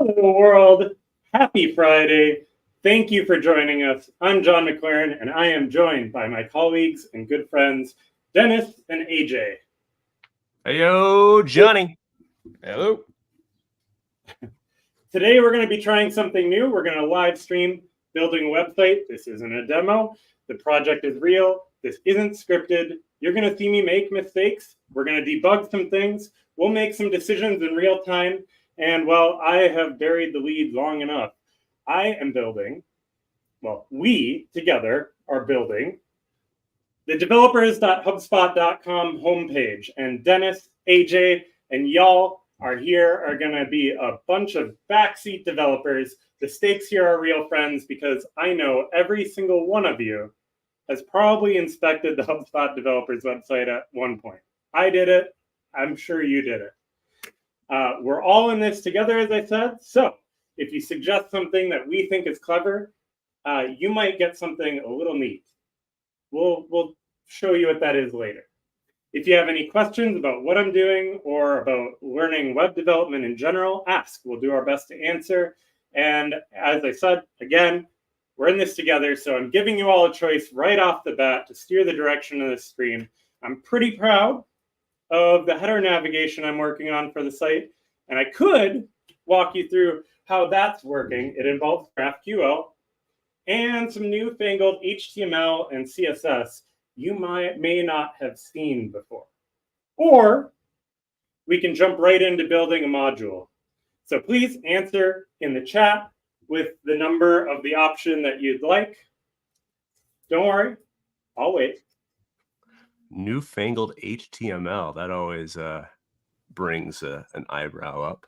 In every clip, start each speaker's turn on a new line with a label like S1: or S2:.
S1: Hello, world. Happy Friday. Thank you for joining us. I'm Jon McLaren, and I am joined by my colleagues and good friends, Dennis and AJ.
S2: Heyo, Johnny.
S3: Hello.
S1: Today, we're going to be trying something new. We're going to live stream building a website. This isn't a demo. The project is real. This isn't scripted. You're going to see me make mistakes. We're going to debug some things. We'll make some decisions in real time. And while I have buried the lead long enough, I am building, well, we together are building the developers.hubspot.com homepage. And Dennis, AJ, and y'all are going to be a bunch of backseat developers. The stakes here are real, friends, because I know every single one of you has probably inspected the HubSpot developers website at one point. I did it. I'm sure you did it. We're all in this together, as I said. So if you suggest something that we think is clever, you might get something a little neat. We'll show you what that is later. If you have any questions about what I'm doing or about learning web development in general, ask. We'll do our best to answer. And as I said, again, we're in this together. So I'm giving you all a choice right off the bat to steer the direction of this stream. I'm pretty proud of the header navigation I'm working on for the site. And I could walk you through how that's working. It involves GraphQL and some newfangled HTML and CSS you may not have seen before. Or we can jump right into building a module. So please answer in the chat with the number of the option that you'd like. Don't worry, I'll wait.
S2: Newfangled HTML. That always brings an eyebrow up.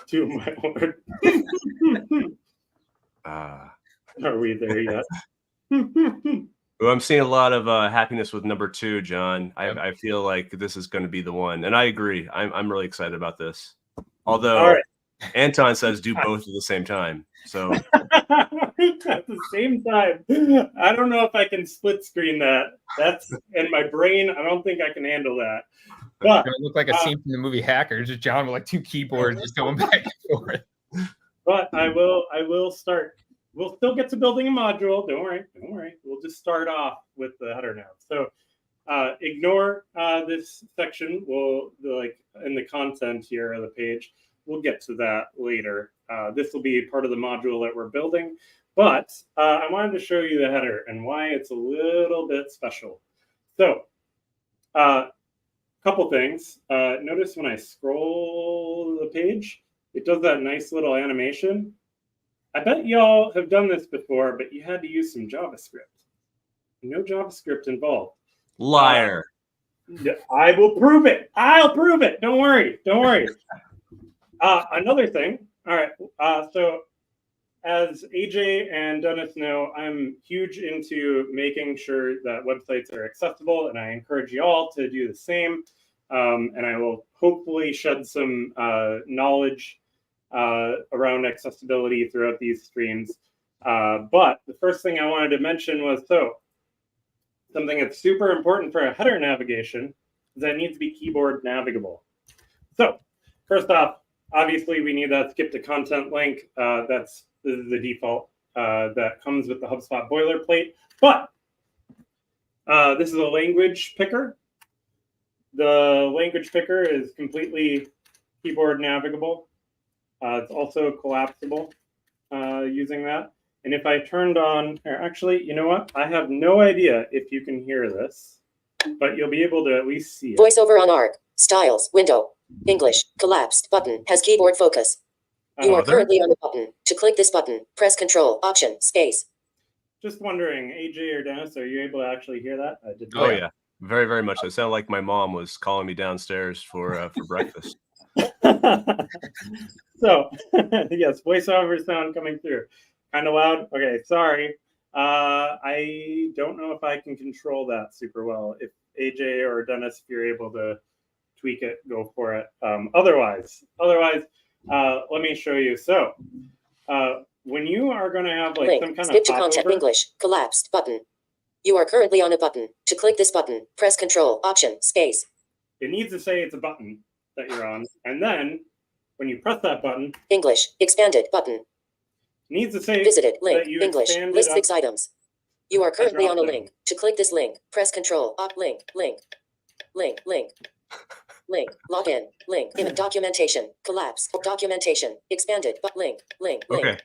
S1: To my word. Are we there yet?
S2: Well, I'm seeing a lot of happiness with number 2, John. I feel like this is going to be the one. And I agree. I'm really excited about this. Although Anton says do both at the same time. So
S1: at the same time, I don't know if I can split screen that. That's in my brain. I don't think I can handle that. But
S3: it looked like a scene from the movie Hackers. Just John with like 2 keyboards just going back and forth.
S1: But I will start. We'll still get to building a module. Don't worry. We'll just start off with the header now. So ignore this section. We'll in the content here of the page. We'll get to that later. This will be part of the module that we're building. But I wanted to show you the header and why it's a little bit special. So couple things. Notice when I scroll the page, it does that nice little animation. I bet y'all have done this before, but you had to use some JavaScript. No JavaScript involved.
S2: Liar.
S1: I will prove it. I'll prove it. Don't worry. Another thing. All right. So as AJ and Dennis know, I'm huge into making sure that websites are accessible, and I encourage you all to do the same. And I will hopefully shed some knowledge around accessibility throughout these streams. But the first thing I wanted to mention was something that's super important for a header navigation is that it needs to be keyboard navigable. So first off, obviously we need that skip to content link. That's the default that comes with the HubSpot boilerplate. But this is a language picker. The language picker is completely keyboard navigable. It's also collapsible using that. And if I turned on, actually, you know what? I have no idea if you can hear this, but you'll be able to at least see it.
S4: Voiceover on arc, styles, window, English, collapsed button has keyboard focus. You are currently on a button. To click this button, press Control, Option, Space.
S1: Just wondering, AJ or Dennis, are you able to actually hear that?
S2: Oh, yeah. Very, very much. It sounded like my mom was calling me downstairs for breakfast.
S1: So, yes, voiceover sound coming through. Kind of loud. Okay, sorry. I don't know if I can control that super well. If AJ or Dennis, if you're able to tweak it, go for it. Otherwise, let me show you. So, when you are going to have like some kind
S4: skip
S1: of
S4: to content English collapsed button. You are currently on a button. To click this button, press Control, Option, Space.
S1: it needs to say it's a button that you're on. And then when you press that button,
S4: English, expanded button.
S1: it needs to say
S4: Visited, link,
S1: that you
S4: English,
S1: expanded
S4: list
S1: up
S4: 6 items. You are currently on a
S1: drop-down.
S4: link. To click this link, press Control, link, login, link, in documentation, collapse, documentation, expanded, but link,
S2: Okay.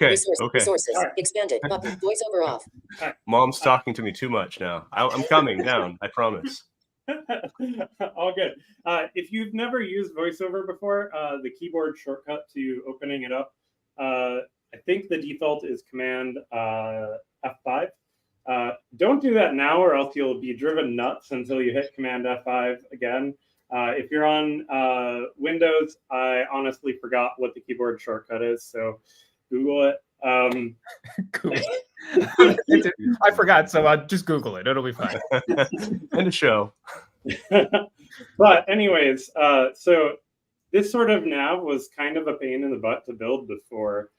S4: resources,
S1: All right.
S4: expanded, button, voiceover off.
S2: Mom's talking to me too much now. I'm coming down. I promise.
S1: All good. If you've never used VoiceOver before, the keyboard shortcut to opening it up, I think the default is Command F5. Don't do that now, or else you'll be driven nuts until you hit Command F5 again. If you're on Windows, I honestly forgot what the keyboard shortcut is, so Google it.
S3: Google. I forgot, so I'll just Google it. It'll be fine.
S2: End of show.
S1: But anyways, so this sort of nav was kind of a pain in the butt to build before,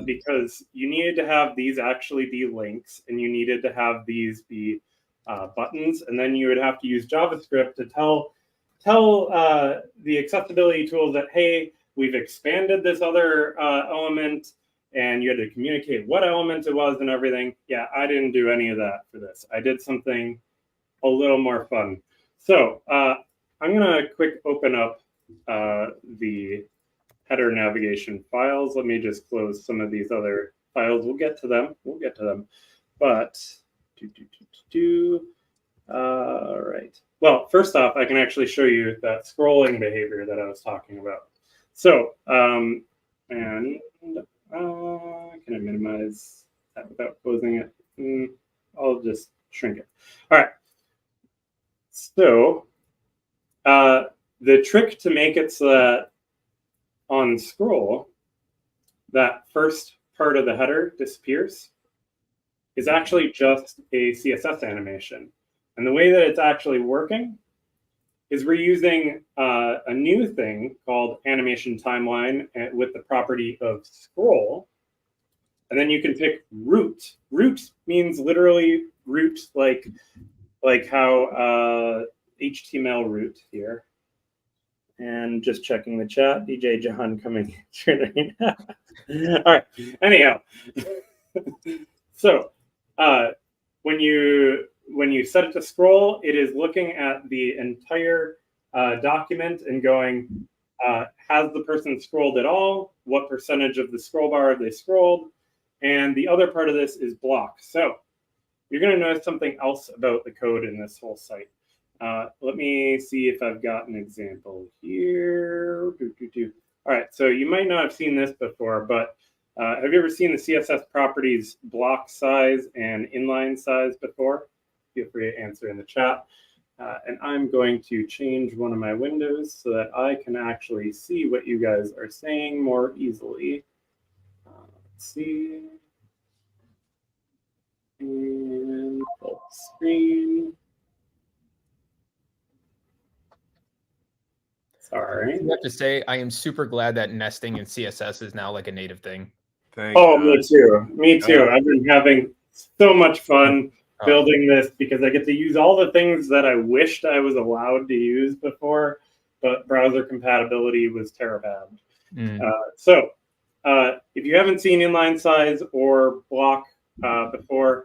S1: because you needed to have these actually be links, and you needed to have these be buttons, and then you would have to use JavaScript to tell the accessibility tools that, hey, we've expanded this other element, and you had to communicate what element it was and everything. Yeah, I didn't do any of that for this. I did something a little more fun. So I'm going to quick open up the header navigation files. Let me just close some of these other files. We'll get to them. But, all right. Well, first off, I can actually show you that scrolling behavior that I was talking about. So, can I minimize that without closing it? I'll just shrink it. All right. So, the trick to make it so that on scroll, that first part of the header disappears is actually just a CSS animation. And the way that it's actually working is we're using a new thing called animation timeline with the property of scroll. And then you can pick root. Root means literally root, like how HTML root here. And just checking the chat, DJ Jahan coming through right now. All right. Anyhow, so when you set it to scroll, it is looking at the entire document and going, has the person scrolled at all? What percentage of the scroll bar have they scrolled? And the other part of this is block. So you're going to notice something else about the code in this whole site. Let me see if I've got an example here. All right, so you might not have seen this before, but have you ever seen the CSS properties block size and inline size before? Feel free to answer in the chat. And I'm going to change one of my windows so that I can actually see what you guys are saying more easily. Let's see. And full screen. Sorry.
S3: I have to say, I am super glad that nesting in CSS is now like a native thing.
S2: Thank
S1: Oh,
S2: God.
S1: me too. Me too. I've been having so much fun building this because I get to use all the things that I wished I was allowed to use before, but browser compatibility was terrible. So if you haven't seen inline size or block before,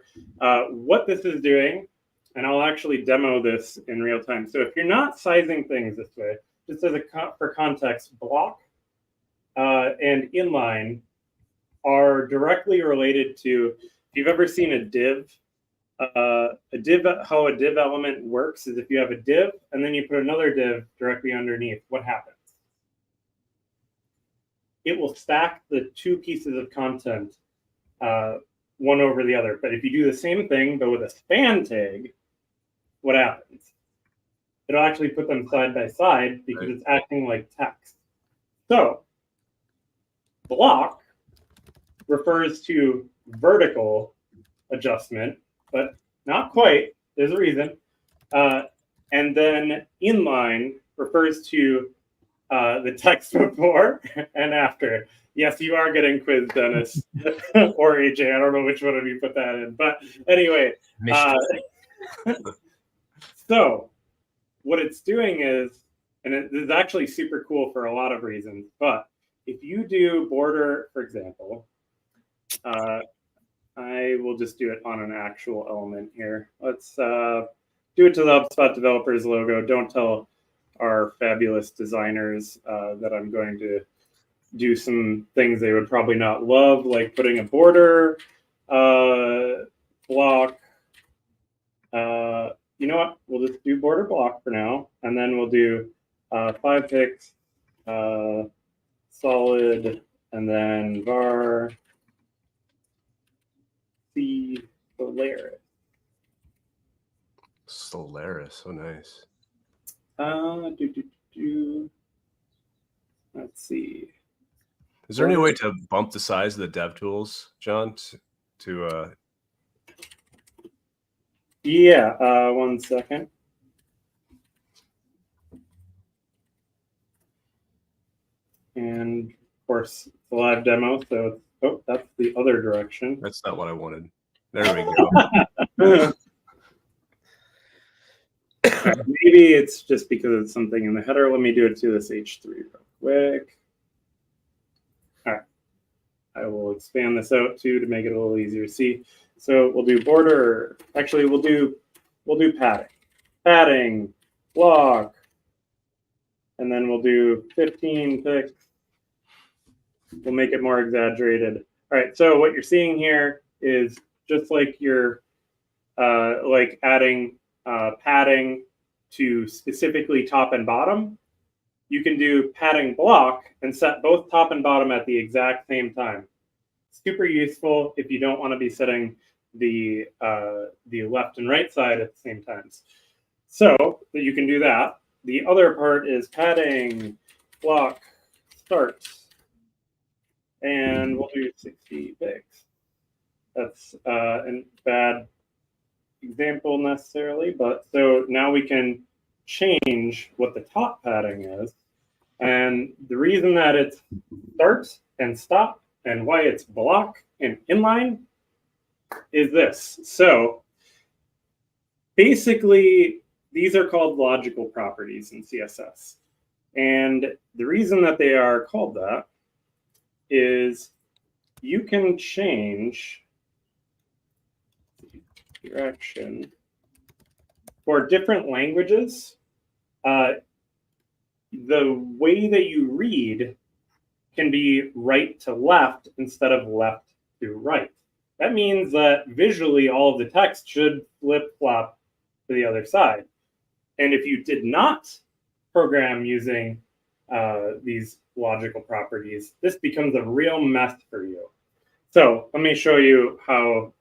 S1: what this is doing, and I'll actually demo this in real time. So if you're not sizing things this way, just as for context, block and inline are directly related to, if you've ever seen a div, how a div element works is if you have a div and then you put another div directly underneath, what happens? It will stack the two pieces of content one over the other. But if you do the same thing, but with a span tag, what happens? It'll actually put them side by side because it's acting like text. So block refers to vertical adjustment, but not quite. There's a reason. And then inline refers to the text before and after. Yes, you are getting quizzed, Dennis, or AJ. I don't know which one of you put that in. But anyway, so what it's doing is, and it is actually super cool for a lot of reasons, but if you do border, for example, I will just do it on an actual element here. Let's do it to the HubSpot Developers logo. Don't tell our fabulous designers that I'm going to do some things they would probably not love, like putting a border block. You know what? We'll just do border block for now, and then we'll do 5 pixels, solid, and then var C Solaris.
S2: Solaris, so nice.
S1: Let's see.
S2: Is there any way to bump the size of the dev tools, John?
S1: Yeah, 1 second. And of course, it's a live demo, so that's the other direction.
S2: That's not what I wanted. There we go.
S1: Maybe it's just because it's something in the header. Let me do it to this H3 real quick. All right. I will expand this out too to make it a little easier to see. So we'll do border. Actually, we'll do padding. Padding, block, and then we'll do 15 pixels. We'll make it more exaggerated. All right. So what you're seeing here is just like you're like adding padding to specifically top and bottom. You can do padding block and set both top and bottom at the exact same time. Super useful if you don't want to be setting the left and right side at the same times. So that you can do that. The other part is padding block start, and we'll do 60 pixels. That's a bad example necessarily, but so now we can change what the top padding is, and the reason that it's start and stop and why it's block and inline is this. So basically these are called logical properties in CSS, and the reason that they are called that is you can change direction for different languages. The way that you read can be right to left instead of left to right. That means that visually all of the text should flip-flop to the other side. And if you did not program using these logical properties, this becomes a real mess for you. So let me show you how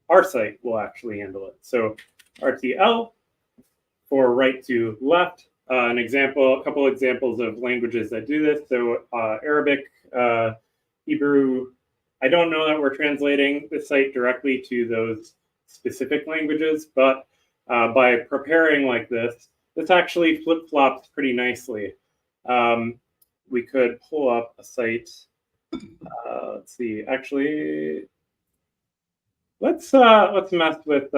S1: our site will actually handle it. So RTL for right to left. A couple examples of languages that do this. So Arabic, Hebrew. I don't know that we're translating the site directly to those specific languages, but by preparing like this actually flip-flops pretty nicely. We could pull up a site. Let's see. Actually, let's mess with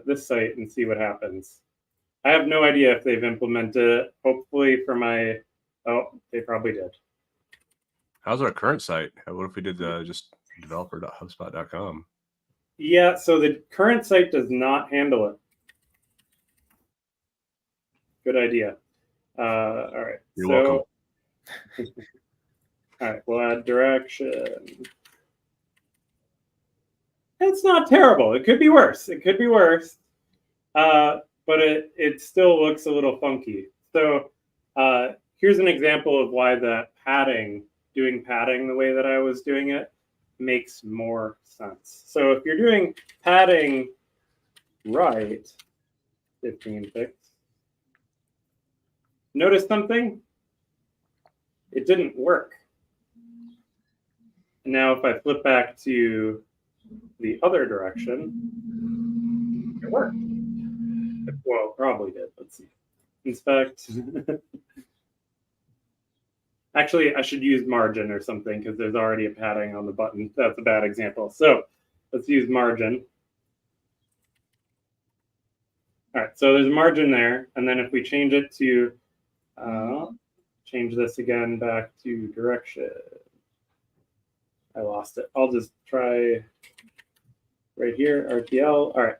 S1: this site and see what happens. I have no idea if they've implemented it. Hopefully for my, they probably did.
S2: How's our current site? What if we did just developer.hubspot.com?
S1: Yeah, so the current site does not handle it. Good idea. All right.
S2: You're welcome.
S1: All right, we'll add direction. It's not terrible. It could be worse. It could be worse. But it still looks a little funky. So here's an example of why that doing padding the way that I was doing it makes more sense. So if you're doing padding right, 15 pixels, notice something? It didn't work. Now if I flip back to the other direction, it worked. Well, it probably did. Let's see. Inspect. Actually, I should use margin or something because there's already a padding on the button. That's a bad example. So let's use margin. All right, so there's a margin there. And then if we change it to, change this again back to direction. I lost it. I'll just try right here, RTL. All right.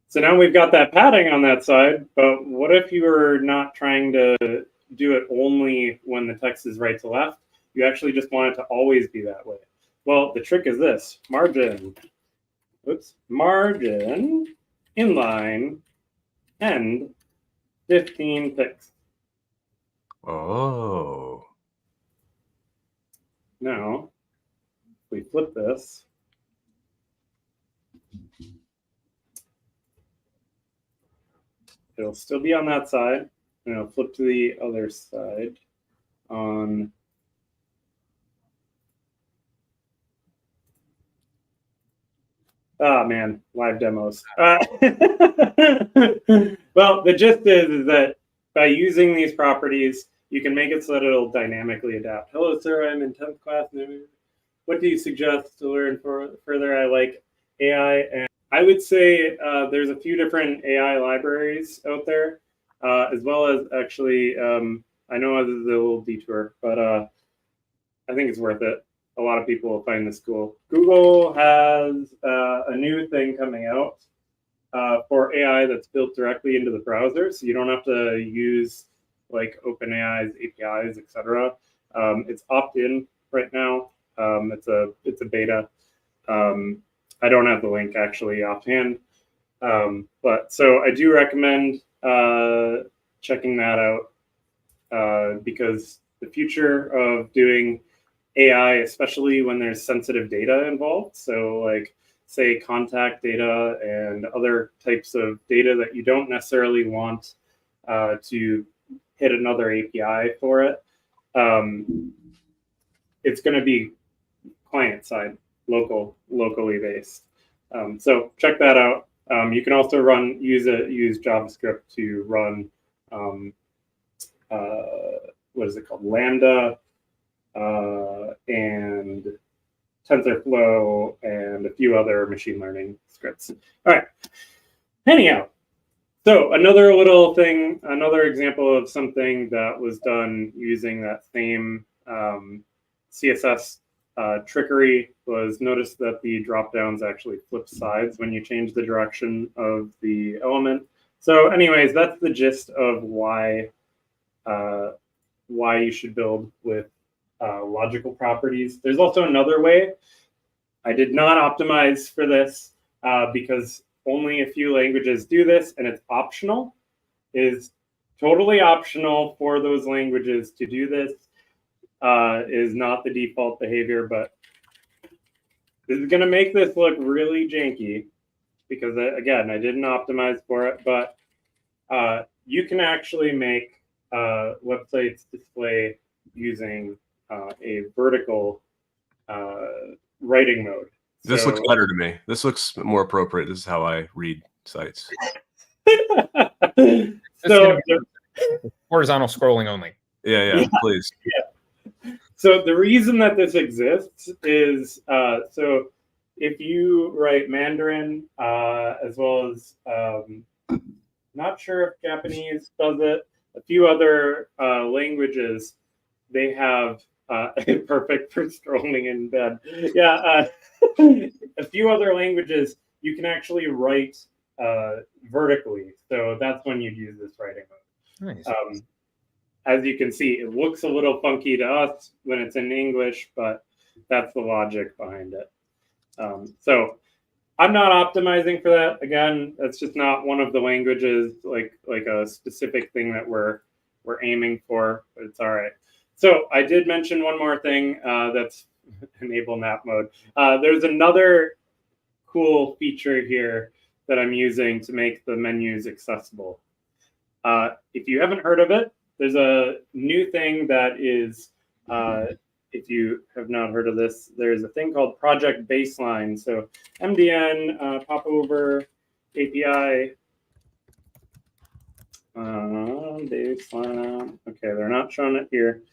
S1: So now we've got that padding on that side, but what if you were not trying to do it only when the text is right to left? You actually just want it to always be that way. Well, the trick is this: margin, margin, inline, end, 15 pixels.
S2: Oh.
S1: Now, if we flip this, it'll still be on that side, and it'll flip to the other side on man, live demos. Well, the gist is that by using these properties, you can make it so that it'll dynamically adapt. Hello, sir, I'm in 10th class. What do you suggest to learn further? I like AI, and I would say there's a few different AI libraries out there, as well as actually, I know this is a little detour, but I think it's worth it. A lot of people will find this cool. Google has a new thing coming out for AI that's built directly into the browser, so you don't have to use like OpenAI's APIs, etc. It's opt-in right now. It's a beta. I don't have the link actually offhand, but so I do recommend checking that out because the future of doing AI, especially when there's sensitive data involved, so like say contact data and other types of data that you don't necessarily want to hit another API for it, it's going to be client side, locally based. So check that out. You can also use JavaScript to run what is it called, Lambda and TensorFlow and a few other machine learning scripts. All right. Anyhow, so another little thing, another example of something that was done using that same CSS trickery was notice that the drop downs actually flip sides when you change the direction of the element. So anyways, that's the gist of why you should build with logical properties. There's also another way. I did not optimize for this because only a few languages do this, and it's optional. It is totally optional for those languages to do this. Is not the default behavior, but this is going to make this look really janky because, again, I didn't optimize for it, but you can actually make websites display using a vertical writing mode.
S2: This looks better to me. This looks more appropriate. This is how I read sites.
S1: So
S3: horizontal scrolling only.
S2: Yeah, please.
S1: Yeah. So the reason that this exists is so if you write Mandarin as well as not sure if Japanese does it, a few other languages, they have perfect for scrolling in bed. Yeah, a few other languages you can actually write vertically, so that's when you'd use this writing mode.
S3: Nice.
S1: As you can see, it looks a little funky to us when it's in English, but that's the logic behind it. So I'm not optimizing for that. Again, that's just not one of the languages, like a specific thing that we're aiming for, but it's all right. So I did mention one more thing that's enable nap mode. There's another cool feature here that I'm using to make the menus accessible. If you haven't heard of it, there's a new thing that is, if you have not heard of this, there's a thing called Project Baseline. So MDN, Popover API, baseline. Okay, they're not showing it here.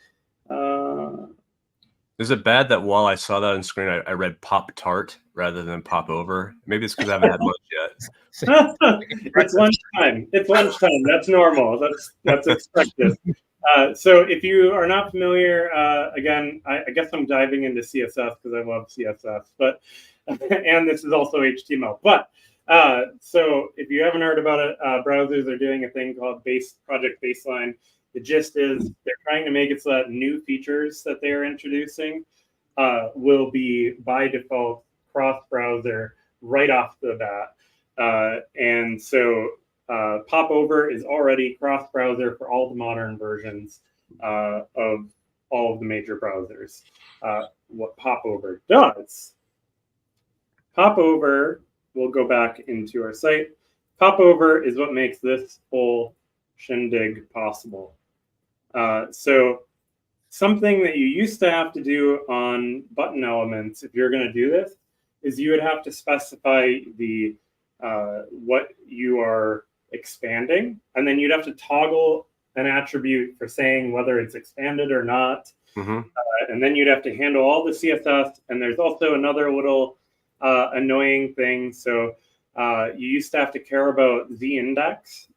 S2: Is it bad that while I saw that on screen, I read Pop Tart rather than Pop Over? Maybe it's because I haven't had lunch yet.
S1: It's lunchtime. It's lunchtime. That's normal. That's expected. So if you are not familiar, again, I guess I'm diving into CSS because I love CSS, but and this is also HTML. But so if you haven't heard about it, browsers are doing a thing called Project Baseline. The gist is they're trying to make it so that new features that they are introducing will be by default cross-browser right off the bat. And so Popover is already cross-browser for all the modern versions of all of the major browsers. What Popover does, Popover, we'll go back into our site. Popover is what makes this whole shindig possible. So something that you used to have to do on button elements, if you're going to do this, is you would have to specify the what you are expanding, and then you'd have to toggle an attribute for saying whether it's expanded or not. And then you'd have to handle all the CSS. And there's also another little annoying thing. So you used to have to care about z-index.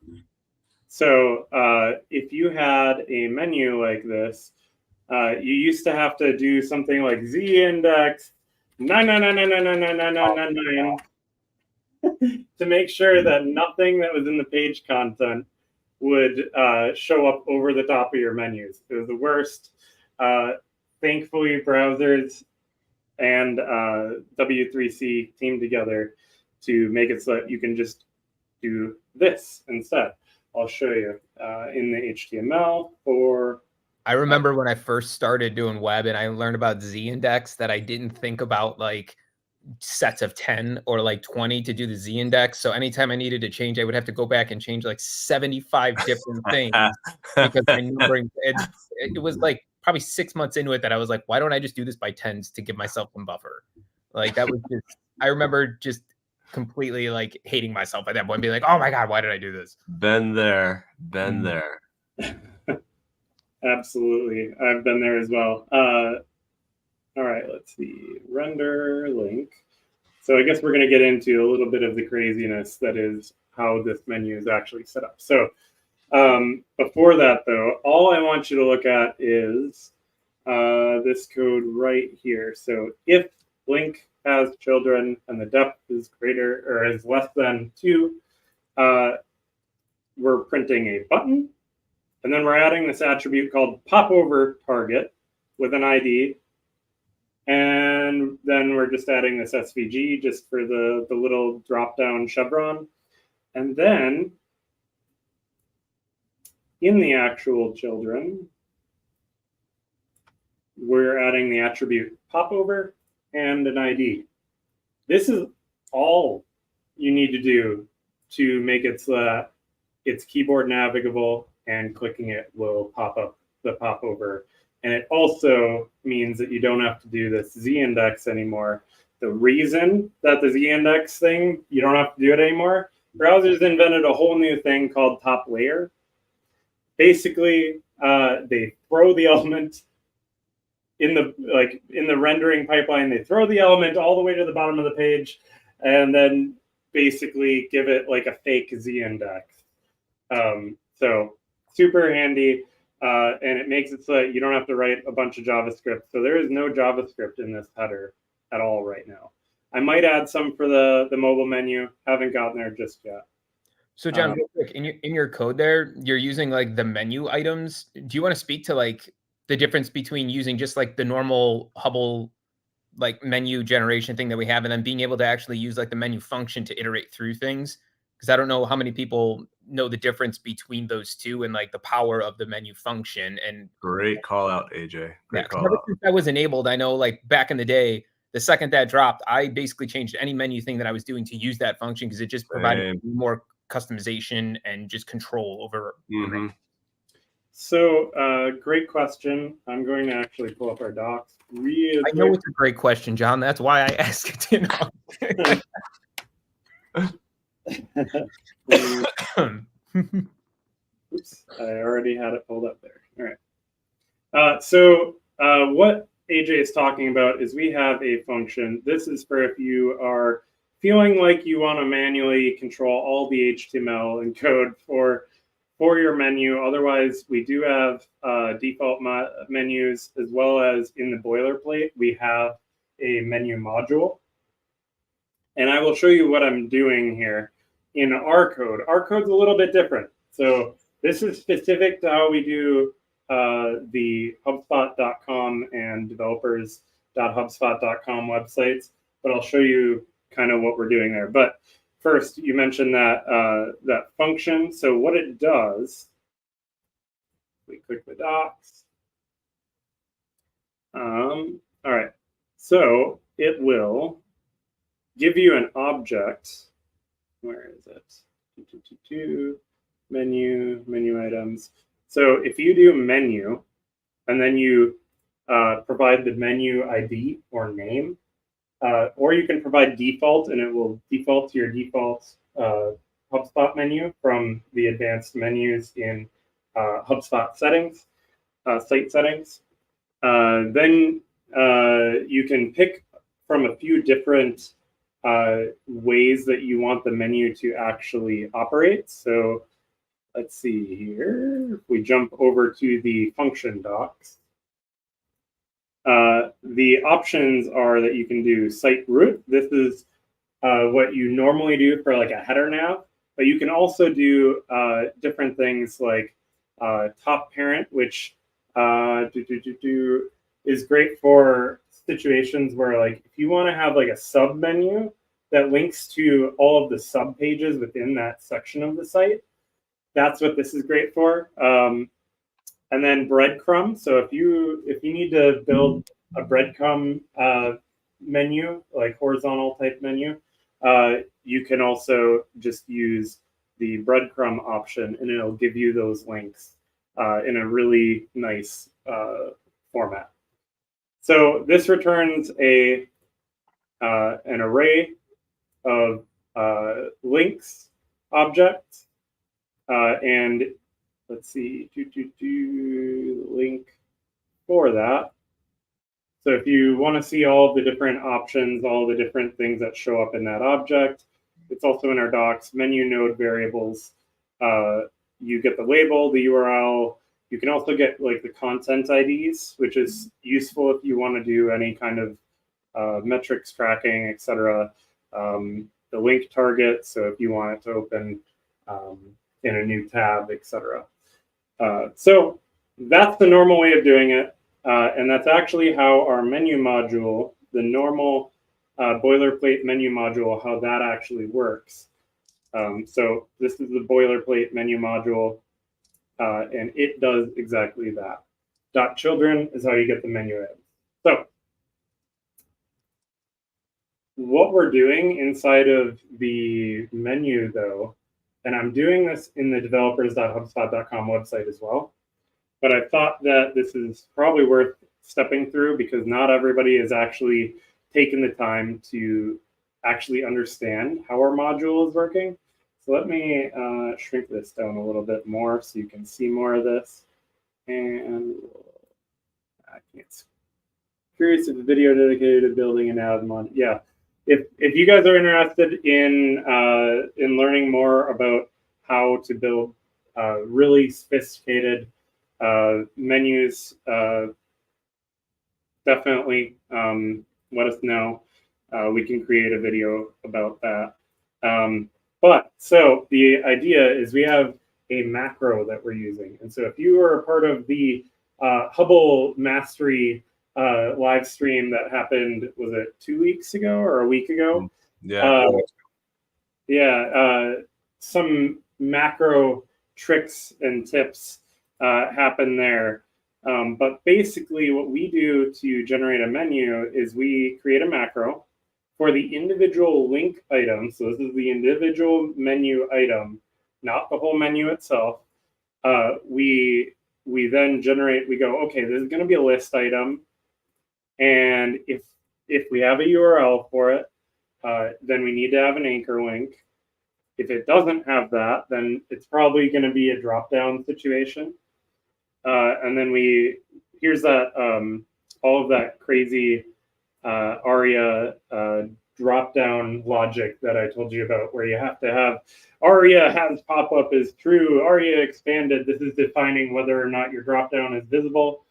S1: So if you had a menu like this, you used to have to do something like z-index 999999999 to make sure that nothing that was in the page content would show up over the top of your menus. It was the worst. Thankfully, browsers and W3C teamed together to make it so that you can just do this instead. I'll show you in the HTML for...
S3: I remember when I first started doing web and I learned about z-index that I didn't think about like sets of 10 or like 20 to do the z-index. So anytime I needed to change, I would have to go back and change like 75 different things because my numbering, it was like probably 6 months into it that I was like, why don't I just do this by tens to give myself some buffer? Like that was just, I remember just completely like hating myself at that point, being like, oh my God, why did I do this?
S2: Been there.
S1: Absolutely. I've been there as well. All right, let's see. Render link. So I guess we're going to get into a little bit of the craziness that is how this menu is actually set up. So before that, though, all I want you to look at is this code right here. So if link has children and the depth is greater or is less than 2, we're printing a button. And then we're adding this attribute called Popover target with an ID. And then we're just adding this SVG just for the little drop-down chevron. And then in the actual children, we're adding the attribute Popover and an ID. This is all you need to do to make it so that it's keyboard navigable and clicking it will pop up the Popover. And it also means that you don't have to do this z-index anymore. The reason that the z-index thing, you don't have to do it anymore, browsers invented a whole new thing called top layer. Basically, they throw the element in the rendering pipeline, they throw the element all the way to the bottom of the page, and then basically give it like a fake z-index. So super handy. And it makes it so that you don't have to write a bunch of JavaScript. So there is no JavaScript in this header at all right now. I might add some for the mobile menu. Haven't gotten there just yet.
S3: So John, real quick, in your code there, you're using like the menu items. Do you want to speak to like the difference between using just like the normal Hubble like menu generation thing that we have and then being able to actually use like the menu function to iterate through things? Because I don't know how many people know the difference between those two and like the power of the menu function. And
S2: great call out, AJ. Great call out.
S3: Since that was enabled, I know like back in the day, the second that dropped, I basically changed any menu thing that I was doing to use that function because it just provided more customization and just control over.
S1: So great question. I'm going to actually pull up our docs.
S3: I know it's a great question, John. That's why I asked it.
S1: Oops, I already had it pulled up there. All right. So what AJ is talking about is we have a function. This is for if you are feeling like you want to manually control all the HTML and code for your menu. Otherwise, we do have default menus, as well as in the boilerplate, we have a menu module. And I will show you what I'm doing here in our code. Our code's a little bit different. So this is specific to how we do the HubSpot.com and developers.hubspot.com websites, but I'll show you kind of what we're doing there. But first, you mentioned that that function. So what it does, we click the docs. All right, so it will give you an object. Where is it? Menu items. So if you do menu, and then you provide the menu ID or name, or you can provide default, and it will default to your default HubSpot menu from the advanced menus in HubSpot settings, site settings. Then you can pick from a few different ways that you want the menu to actually operate. So let's see here. If we jump over to the function docs, the options are that you can do site root. This is what you normally do for like a header nav, but you can also do different things like top parent, which is great for situations where, like, if you want to have like a sub menu that links to all of the sub pages within that section of the site, that's what this is great for. And then breadcrumb. So if you need to build a breadcrumb menu, like horizontal type menu, you can also just use the breadcrumb option, and it'll give you those links in a really nice format. So this returns an array of links objects, and let's see, link for that. So if you want to see all of the different options, all the different things that show up in that object, it's also in our docs. Menu node variables. You get the label, the URL. You can also get like the content IDs, which is useful if you want to do any kind of metrics tracking, etc. The link target, so if you want it to open in a new tab, etc. So that's the normal way of doing it. And that's actually how our menu module, the normal boilerplate menu module, how that actually works. So this is the boilerplate menu module, and it does exactly that. .children is how you get the menu items. So what we're doing inside of the menu, though, and I'm doing this in the developers.hubspot.com website as well, but I thought that this is probably worth stepping through because not everybody has actually taken the time to actually understand how our module is working. So let me shrink this down a little bit more so you can see more of this. And I can't. Curious if a video dedicated to building an ad mod. Yeah, if you guys are interested in learning more about how to build really sophisticated menus, definitely let us know. We can create a video about that. But so the idea is we have a macro that we're using. And so if you were a part of the Hubble Mastery live stream that happened, was it 2 weeks ago or a week ago?
S2: Yeah.
S1: Some macro tricks and tips happen there. But basically what we do to generate a menu is we create a macro for the individual link item. So this is the individual menu item, not the whole menu itself. We then generate, we go, okay, this is going to be a list item. And if we have a URL for it, then we need to have an anchor link. If it doesn't have that, then it's probably going to be a drop-down situation. And then here's that all of that crazy ARIA drop-down logic that I told you about, where you have to have ARIA has pop-up is true, ARIA expanded. This is defining whether or not your drop-down is visible,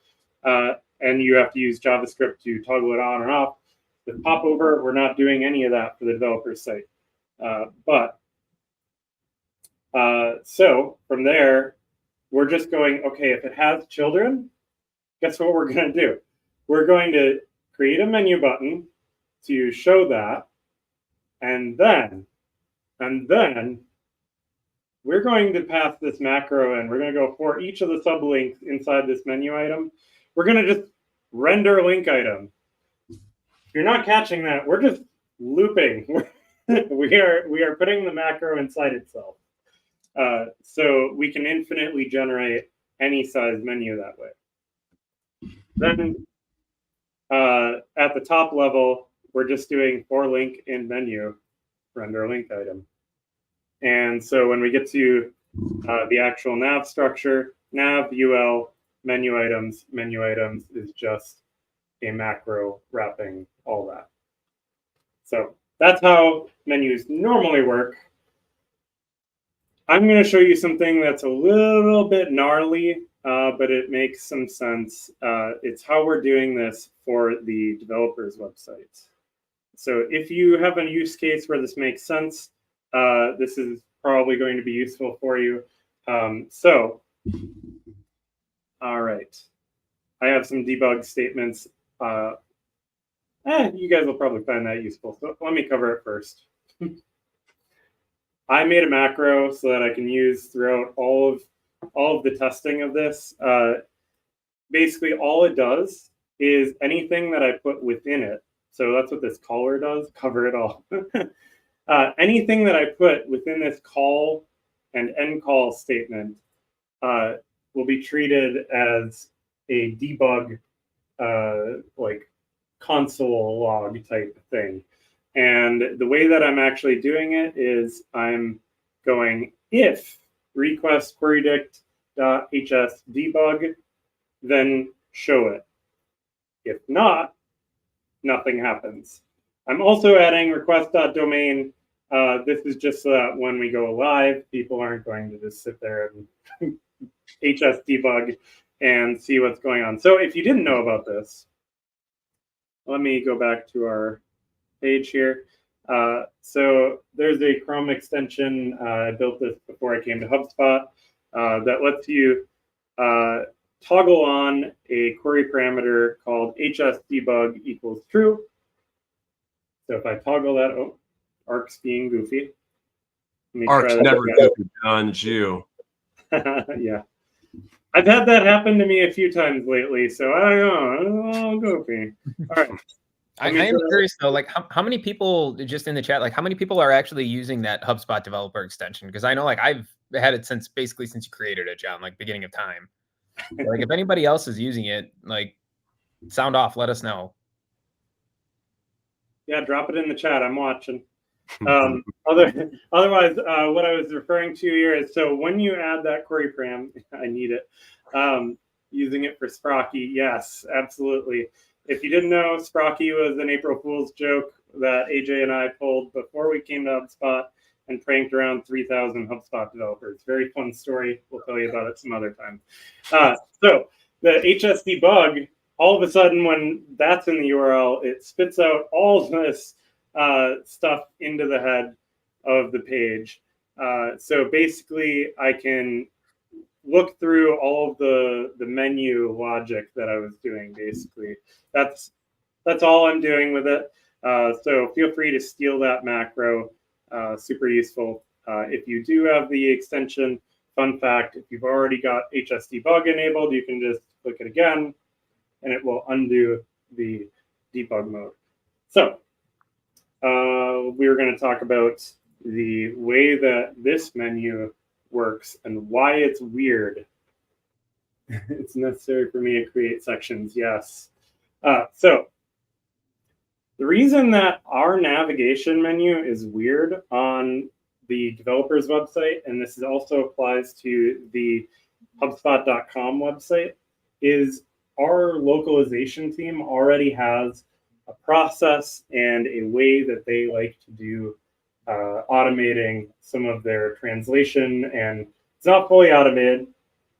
S1: and you have to use JavaScript to toggle it on and off. With Popover, we're not doing any of that for the developer's site. So from there, we're just going, okay, if it has children, guess what we're going to do? We're going to create a menu button to show that, and then we're going to pass this macro, and we're going to go for each of the sublinks inside this menu item. We're going to just render link item. If you're not catching that, we're just looping. we are putting the macro inside itself. So we can infinitely generate any size menu that way. Then at the top level, we're just doing for link in menu, render link item. And so when we get to the actual nav structure, nav, UL, menu items is just a macro wrapping all that. So that's how menus normally work. I'm going to show you something that's a little bit gnarly, but it makes some sense. It's how we're doing this for the developer's website. So if you have a use case where this makes sense, this is probably going to be useful for you. All right. I have some debug statements. You guys will probably find that useful. So let me cover it first. I made a macro so that I can use throughout all of the testing of this. Basically, all it does is anything that I put within it. So that's what this caller does, cover it all. Anything that I put within this call and end call statement will be treated as a debug, like console log type thing. And the way that I'm actually doing it is I'm going if request querydict.hs debug, then show it. If not, nothing happens. I'm also adding request.domain. This is just so that when we go live, people aren't going to just sit there and HS debug and see what's going on. So if you didn't know about this, let me go back to our page here. So there's a Chrome extension. I built this before I came to HubSpot that lets you toggle on a query parameter called HS debug equals true. So if I toggle that, oh, Arc's being goofy.
S2: Arc's never goofy, John, Jew.
S1: Yeah. I've had that happen to me a few times lately, so I don't know. I'm goofy. All right.
S3: I am curious though, like how many people just in the chat, like how many people are actually using that HubSpot developer extension? Because I know like I've had it since you created it, John, like beginning of time. Like if anybody else is using it, like sound off, let us know.
S1: Yeah, drop it in the chat. I'm watching. Otherwise, what I was referring to here is, so when you add that query param, I need it, using it for Sprocky, yes, absolutely. If you didn't know, Sprocky was an April Fool's joke that AJ and I pulled before we came to HubSpot and pranked around 3,000 HubSpot developers. Very fun story. We'll tell you about it some other time. So the HS debug, all of a sudden when that's in the URL, it spits out all this stuff into the head of the page. So basically, I can look through all of the menu logic that I was doing. Basically, that's all I'm doing with it. So feel free to steal that macro. Super useful. If you do have the extension, fun fact: if you've already got HS debug enabled, you can just click it again, and it will undo the debug mode. So we were going to talk about the way that this menu works and why it's weird. It's necessary for me to create sections, yes. So the reason that our navigation menu is weird on the developer's website, and this also applies to the HubSpot.com website, is our localization team already has a process and a way that they like to do automating some of their translation. And it's not fully automated,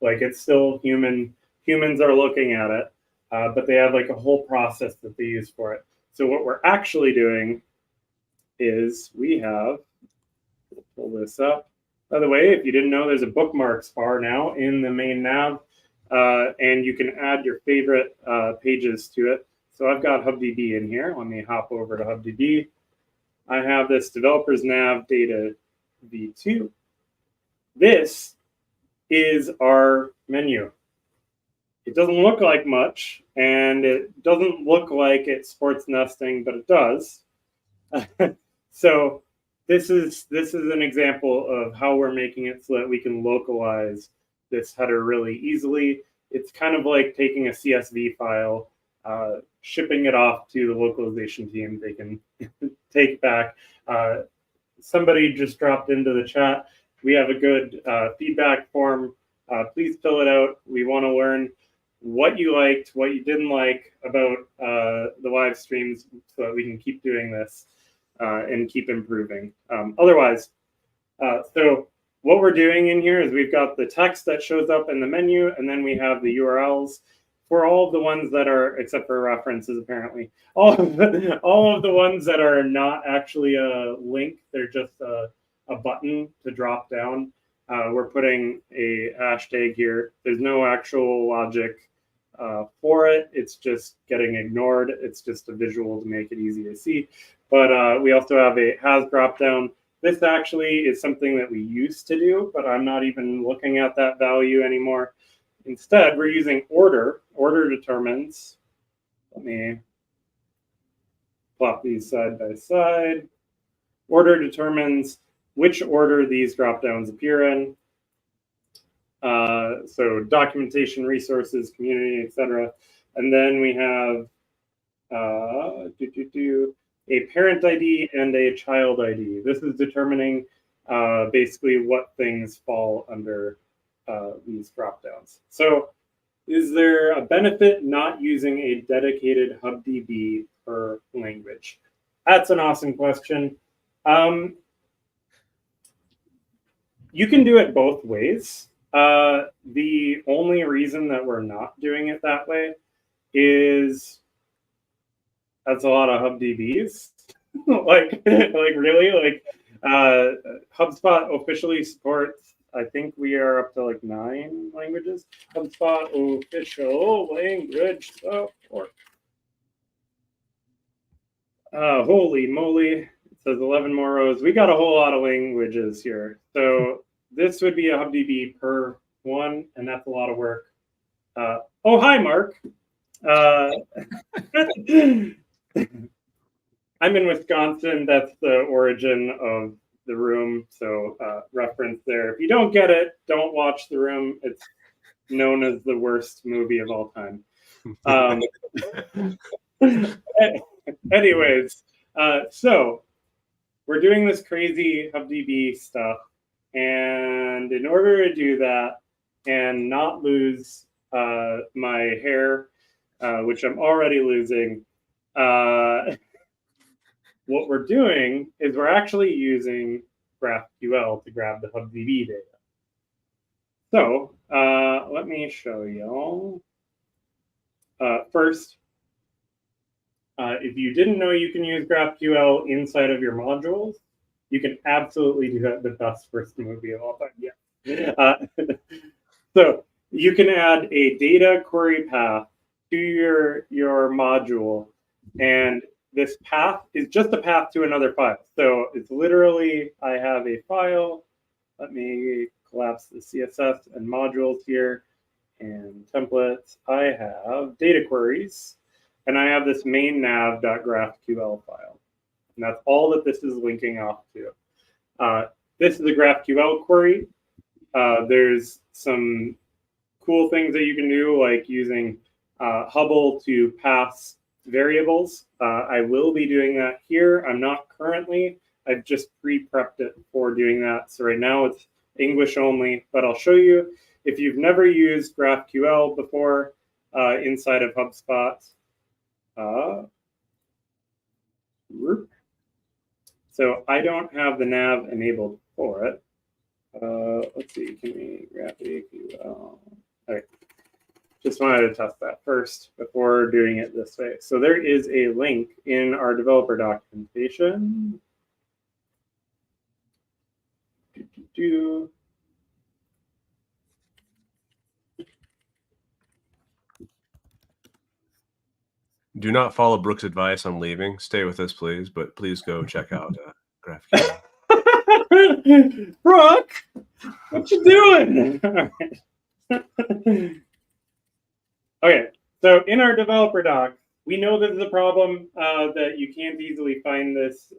S1: like it's still humans are looking at it, but they have like a whole process that they use for it. So what we're actually doing is we have, pull this up. By the way, if you didn't know, there's a bookmarks bar now in the main nav, and you can add your favorite pages to it. So I've got HubDB in here. Let me hop over to HubDB. I have this developers nav data v2. This is our menu. It doesn't look like much, and it doesn't look like it supports nesting, but it does. So this is an example of how we're making it so that we can localize this header really easily. It's kind of like taking a CSV file, shipping it off to the localization team. They can take back. Somebody just dropped into the chat. We have a good feedback form. Please fill it out. We want to learn what you liked, what you didn't like about the live streams so that we can keep doing this and keep improving. Otherwise, so what we're doing in here is we've got the text that shows up in the menu, and then we have the URLs for all of the ones that are, except for references apparently, all of the ones that are not actually a link, they're just a button to drop down. We're putting a hashtag here. There's no actual logic for it. It's just getting ignored. It's just a visual to make it easy to see. But we also have a has drop down. This actually is something that we used to do, but I'm not even looking at that value anymore. Instead, we're using order. Order determines. Let me plot these side by side. Order determines which order these drop downs appear in. So documentation, resources, community, etc. And then we have a parent ID and a child ID. This is determining basically what things fall under these drop downs. So is there a benefit not using a dedicated HubDB per language? That's an awesome question. You can do it both ways. The only reason that we're not doing it that way is that's a lot of HubDBs. like really, like HubSpot officially supports, I think we are up to like 9 languages. HubSpot official language support. Holy moly. It says 11 more rows. We got a whole lot of languages here. So this would be a HubDB per one, and that's a lot of work. Oh, hi, Mark. I'm in Wisconsin. That's the origin of the room. So reference there. If you don't get it, don't watch the room. It's known as the worst movie of all time. Anyways, so we're doing this crazy HubDB stuff. And in order to do that and not lose my hair, which I'm already losing, what we're doing is we're actually using GraphQL to grab the HubDB data. So let me show you. First, if you didn't know you can use GraphQL inside of your modules, you can absolutely do that. The best first movie of all time. Yeah. So you can add a data query path to your module, and this path is just a path to another file. So it's literally, I have a file. Let me collapse the CSS and modules here and templates. I have data queries, and I have this main nav.graphql file. And that's all that this is linking off to. This is a GraphQL query. There's some cool things that you can do, like using Hubble to pass variables. I will be doing that here. I'm not currently. I've just pre-prepped it for doing that. So right now it's English only, but I'll show you. If you've never used GraphQL before inside of HubSpot, So I don't have the nav enabled for it. Let's see, can we GraphQL? All right. Just wanted to test that first before doing it this way. So there is a link in our developer documentation. Do
S2: not follow Brooke's advice on leaving. Stay with us, please. But please go check out GraphQL.
S1: Brooke, what you doing? Okay, so in our developer doc, we know this is a problem that you can't easily find this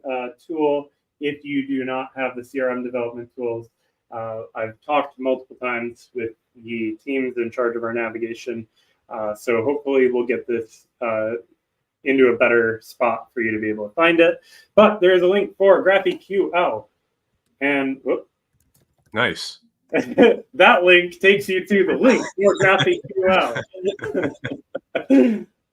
S1: tool if you do not have the CRM development tools. I've talked multiple times with the teams in charge of our navigation, so hopefully we'll get this into a better spot for you to be able to find it. But there is a link for GraphQL, and whoop.
S2: Nice.
S1: That link takes you to the link for GraphQL.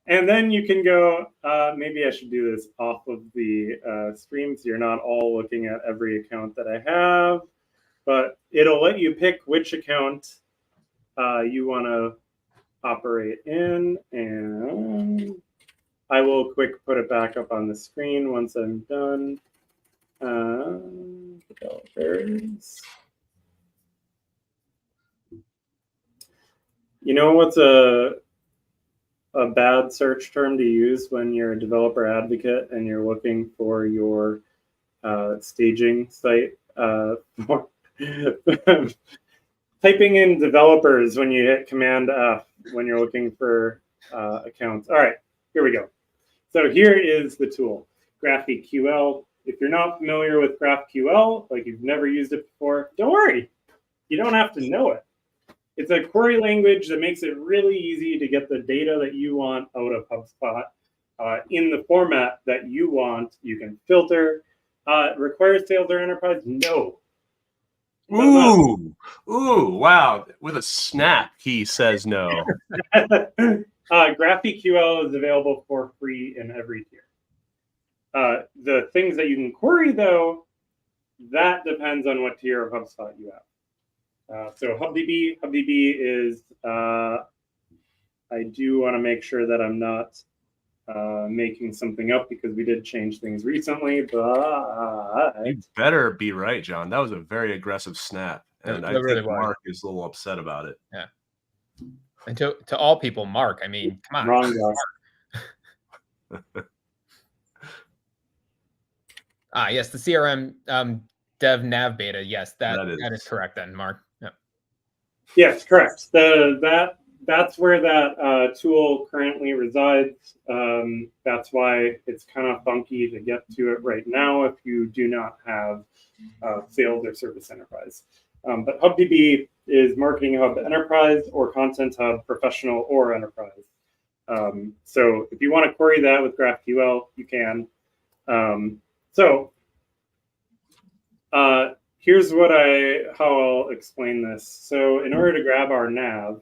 S1: And then you can go, maybe I should do this off of the stream so you're not all looking at every account that I have, but it'll let you pick which account you want to operate in. And I will quick put it back up on the screen once I'm done. Developers. You know what's a bad search term to use when you're a developer advocate and you're looking for your staging site? Typing in developers when you hit Command F when you're looking for accounts. All right, here we go. So here is the tool, GraphQL. If you're not familiar with GraphQL, like you've never used it before, don't worry. You don't have to know it. It's a query language that makes it really easy to get the data that you want out of HubSpot in the format that you want. You can filter. It requires sales or enterprise? No.
S2: Ooh, wow. With a snap, he says no.
S1: GraphQL is available for free in every tier. The things that you can query, though, that depends on what tier of HubSpot you have. So HubDB is, I do want to make sure that I'm not making something up because we did change things recently, but...
S2: You better be right, John. That was a very aggressive snap. And I think Mark is a little upset about it.
S3: Yeah. And to all people, Mark, I mean, come on.
S1: Wrong
S3: guy. Yes, the CRM dev nav beta. Yes, that is correct then, Mark. Yeah.
S1: Yes, correct. That's where that tool currently resides. That's why it's kind of funky to get to it right now if you do not have sales or service enterprise. But HubDB is Marketing Hub Enterprise or Content Hub Professional or Enterprise. So if you want to query that with GraphQL, you can. Here's how I'll explain this. So in order to grab our nav,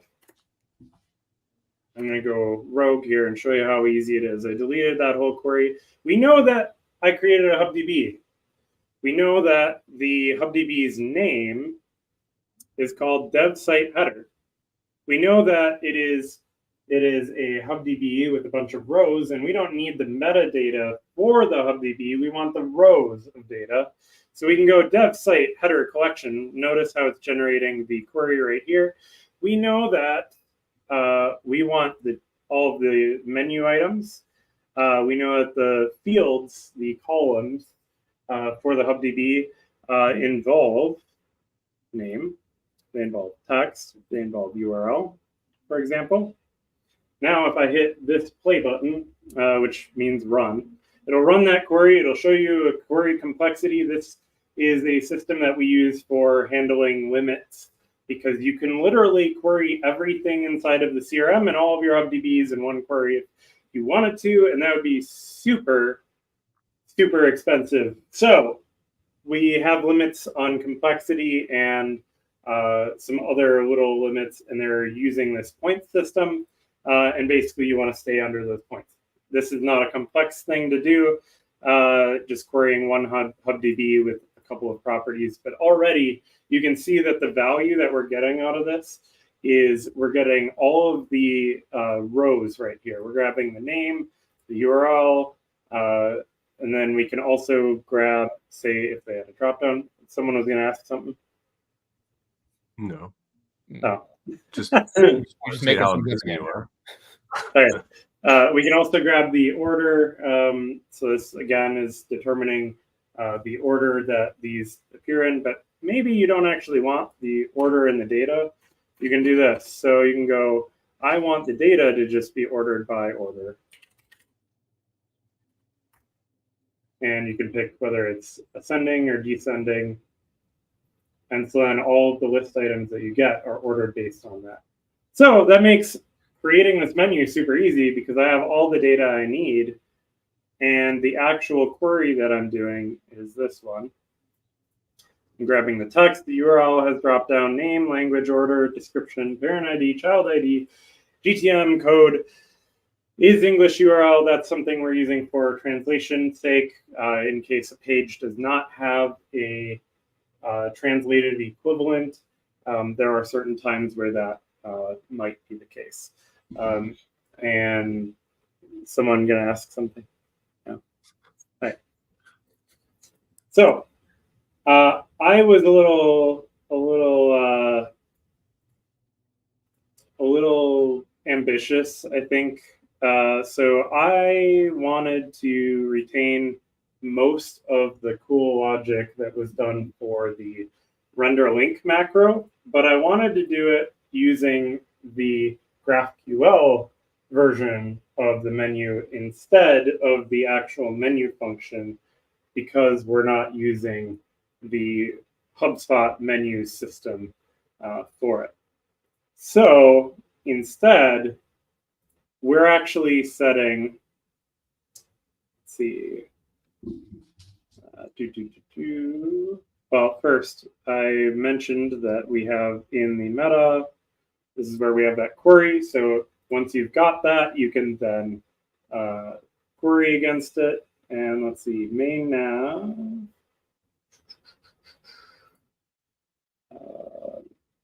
S1: I'm going to go rogue here and show you how easy it is. I deleted that whole query. We know that I created a HubDB. We know that the HubDB's name is called dev site header. We know that it is a HubDB with a bunch of rows, and we don't need the metadata for the HubDB. We want the rows of data. So we can go dev site header collection. Notice how it's generating the query right here. We know that we want all of the menu items. We know that the fields, the columns for the HubDB involve name, they involve text, they involve URL, for example. Now, if I hit this play button, which means run, it'll run that query. It'll show you a query complexity. This is a system that we use for handling limits, because you can literally query everything inside of the CRM and all of your HubDBs in one query if you wanted to, and that would be super, super expensive. So we have limits on complexity and some other little limits, and they're using this point system, and basically you want to stay under those points. This is not a complex thing to do. just querying one HubDB with a couple of properties. But already you can see that the value that we're getting out of this is we're getting all of the rows right here. We're grabbing the name, the URL, and then we can also grab, say, if they had a dropdown. Someone was going to ask something.
S2: No.
S1: Oh.
S2: Just
S3: make
S2: how
S3: us
S2: busy you are.
S1: Okay. We can also grab the order. So this, again, is determining the order that these appear in. But maybe you don't actually want the order in the data. You can do this. So you can go, I want the data to just be ordered by order. And you can pick whether it's ascending or descending. And so then all of the list items that you get are ordered based on that. So that makes creating this menu super easy because I have all the data I need. And the actual query that I'm doing is this one. I'm grabbing the text. The URL has drop down name, language, order, description, parent ID, child ID, GTM code. Is English URL, that's something we're using for translation's sake, in case a page does not have a translated equivalent. There are certain times where that might be the case. And someone gonna ask something? No. Right. So I was a little ambitious, I think. So I wanted to retain most of the cool logic that was done for the render link macro, but I wanted to do it using the GraphQL version of the menu instead of the actual menu function because we're not using the HubSpot menu system for it. So instead, we're actually setting, let's see, well, first, I mentioned that we have in the meta, this is where we have that query. So once you've got that, you can then query against it. And let's see, main nav.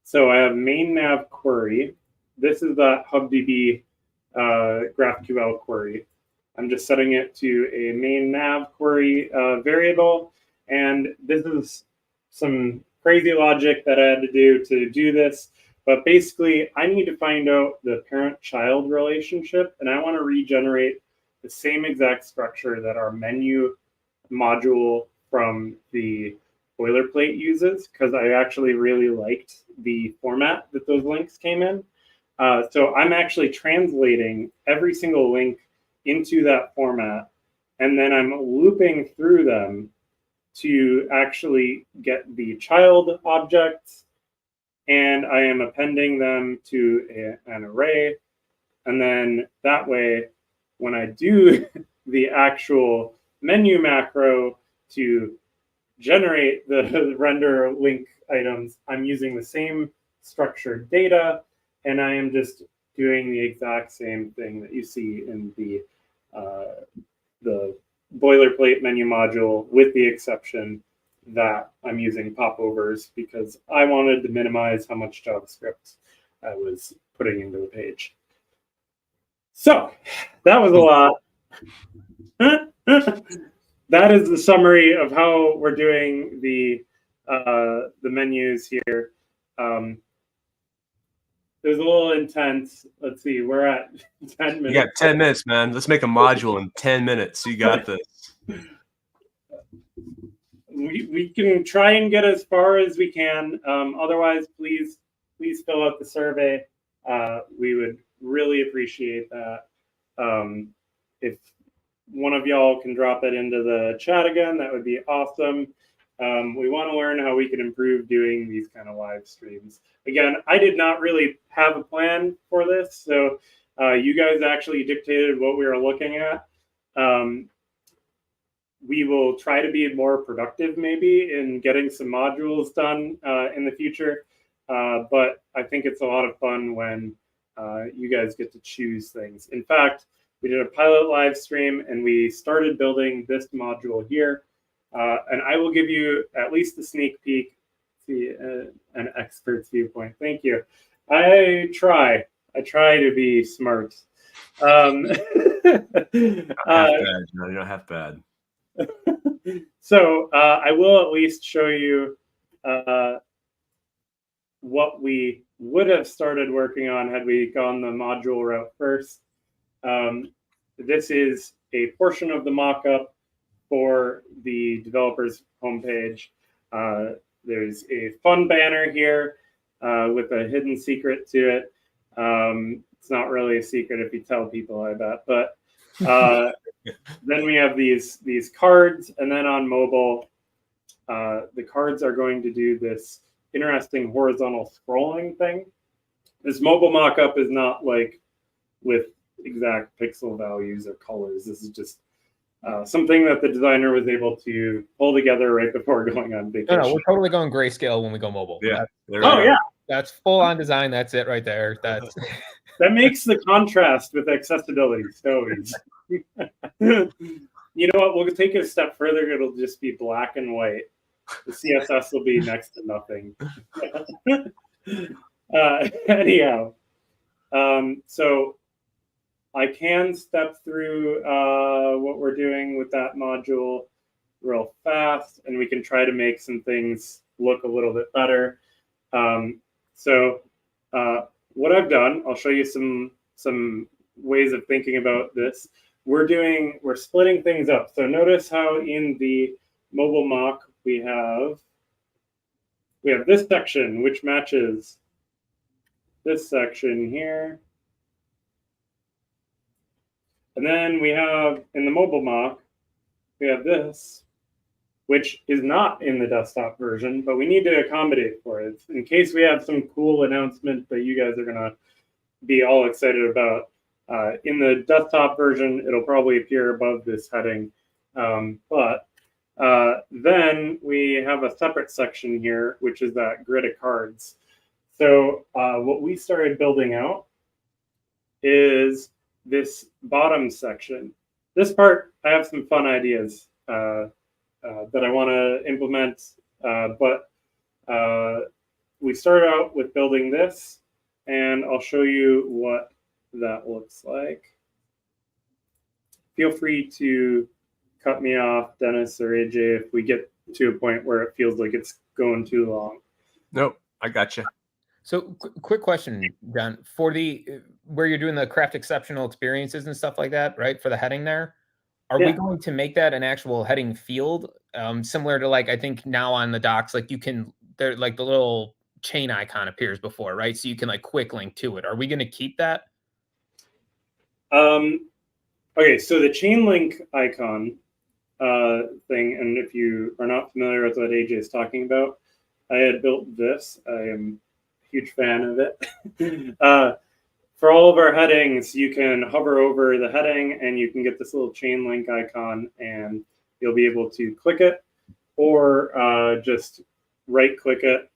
S1: So I have main nav query. This is that HubDB GraphQL query. I'm just setting it to a main nav query variable. And this is some crazy logic that I had to do this. But basically, I need to find out the parent-child relationship. And I want to regenerate the same exact structure that our menu module from the boilerplate uses, because I actually really liked the format that those links came in. So I'm actually translating every single link into that format, and then I'm looping through them to actually get the child objects, and I am appending them to an array. And then that way, when I do the actual menu macro to generate the render link items, I'm using the same structured data, and I am just doing the exact same thing that you see in the boilerplate menu module, with the exception that I'm using popovers because I wanted to minimize how much JavaScript I was putting into the page. So that was a lot. That is the summary of how we're doing the menus here. It was a little intense. Let's see, we're at 10 minutes.
S2: You got 10 minutes, man. Let's make a module in 10 minutes. You got this.
S1: We can try and get as far as we can. Otherwise, please fill out the survey. We would really appreciate that. If one of y'all can drop it into the chat again, that would be awesome. We want to learn how we can improve doing these kind of live streams. Again, I did not really have a plan for this, so you guys actually dictated what we were looking at. We will try to be more productive maybe in getting some modules done in the future, but I think it's a lot of fun when you guys get to choose things. In fact, we did a pilot live stream, and we started building this module here. And I will give you at least a sneak peek, see an expert's viewpoint. Thank you. I try to be smart.
S2: Not half bad. No, you're not half bad.
S1: So I will at least show you what we would have started working on had we gone the module route first. This is a portion of the mockup for the developer's homepage. There's a fun banner here with a hidden secret to it. It's not really a secret if you tell people, I bet. But then we have these cards, and then on mobile, the cards are going to do this interesting horizontal scrolling thing. This mobile mockup is not like with exact pixel values or colors. This is just something that the designer was able to pull together right before going on vacation.
S3: No, we're totally going grayscale when we go mobile.
S2: Yeah.
S1: Yeah.
S3: That's full on design. That's it right there. That's
S1: that makes the contrast with accessibility so easy. You know what? We'll take it a step further. It'll just be black and white. The CSS will be next to nothing. Anyhow, so I can step through what we're doing with that module real fast, and we can try to make some things look a little bit better. So what I've done, I'll show you some ways of thinking about this. We're splitting things up. So notice how in the mobile mock we have this section which matches this section here. And then we have in the mobile mock, we have this, which is not in the desktop version, but we need to accommodate for it. In case we have some cool announcement that you guys are going to be all excited about. In the desktop version, it'll probably appear above this heading. But then we have a separate section here, which is that grid of cards. So what we started building out is this bottom section. This part, I have some fun ideas that I want to implement, but we started out with building this, and I'll show you what that looks like. Feel free to cut me off, Dennis or AJ, if we get to a point where it feels like it's going too long.
S2: Nope, I got you.
S3: So quick question, Jon, for where you're doing the craft exceptional experiences and stuff like that, right? For the heading there, are we going to make that an actual heading field? Similar to like, I think now on the docs, like they're like the little chain icon appears before, right? So you can like quick link to it. Are we going to keep that?
S1: Okay, so the chain link icon thing, and if you are not familiar with what AJ is talking about, I had built this. I am a huge fan of it. For all of our headings, you can hover over the heading and you can get this little chain link icon, and you'll be able to click it or just right click it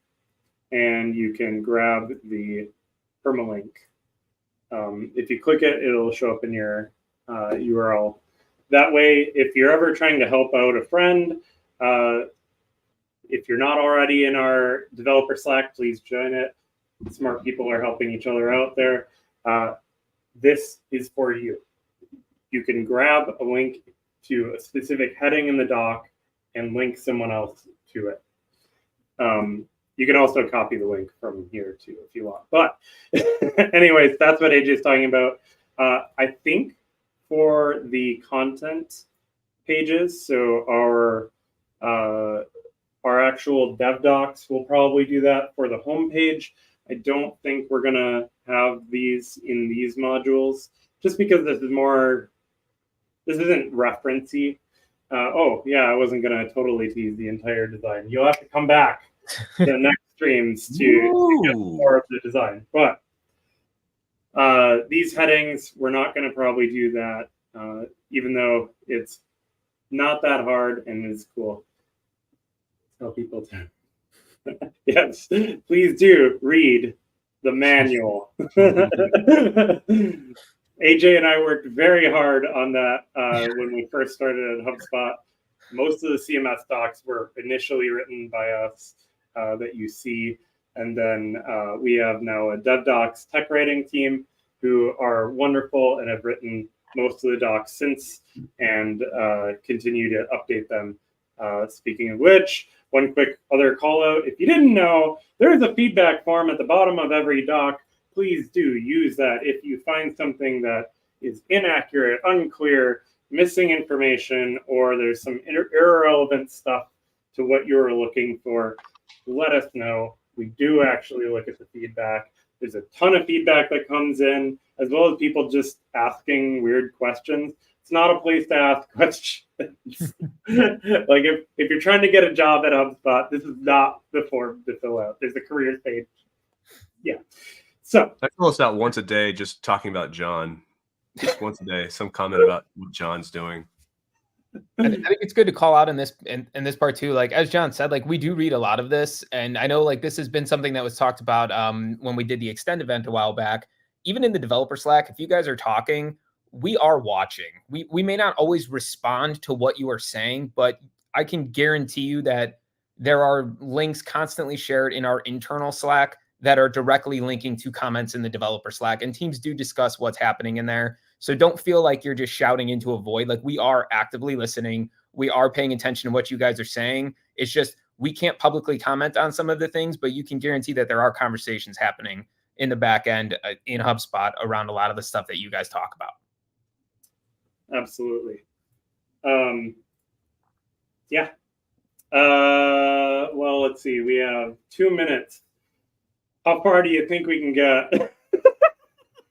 S1: and you can grab the permalink. If you click it, it'll show up in your URL. That way, if you're ever trying to help out a friend, if you're not already in our developer Slack, please join it. Smart people are helping each other out there. This is for you. You can grab a link to a specific heading in the doc and link someone else to it. You can also copy the link from here too if you want. But anyways, that's what AJ is talking about. I think for the content pages, so our actual dev docs will probably do that. For the homepage, I don't think we're gonna have these in these modules, just because this isn't referencey. Oh yeah, I wasn't gonna totally tease the entire design. You'll have to come back to the next streams to get more of the design. But these headings, we're not gonna probably do that, even though it's not that hard and is cool. Tell people to. Yes, please do read the manual. AJ and I worked very hard on that when we first started at HubSpot. Most of the CMS docs were initially written by us that you see. And then we have now a DevDocs tech writing team who are wonderful and have written most of the docs since and continue to update them. Speaking of which, one quick other call out. If you didn't know, there's a feedback form at the bottom of every doc. Please do use that if you find something that is inaccurate, unclear, missing information, or there's some irrelevant stuff to what you're looking for. Let us know. We do actually look at the feedback. There's a ton of feedback that comes in, as well as people just asking weird questions. It's not a place to ask questions. Like if you're trying to get a job at HubSpot, this is not the form to fill out. There's a careers page. Yeah. So
S2: I fill us out once a day, just talking about Jon. Just once a day, some comment about what Jon's doing.
S3: I think it's good to call out in this part too. Like as Jon said, like we do read a lot of this, and I know like this has been something that was talked about when we did the Extend event a while back. Even in the developer Slack, if you guys are talking, we are watching. We may not always respond to what you are saying, but I can guarantee you that there are links constantly shared in our internal Slack that are directly linking to comments in the developer Slack, and teams do discuss what's happening in there. So don't feel like you're just shouting into a void. Like we are actively listening. We are paying attention to what you guys are saying. It's just we can't publicly comment on some of the things, but you can guarantee that there are conversations happening in the back end in HubSpot around a lot of the stuff that you guys talk about.
S1: Absolutely. Yeah. Well, let's see. We have 2 minutes. How far do you think we can get?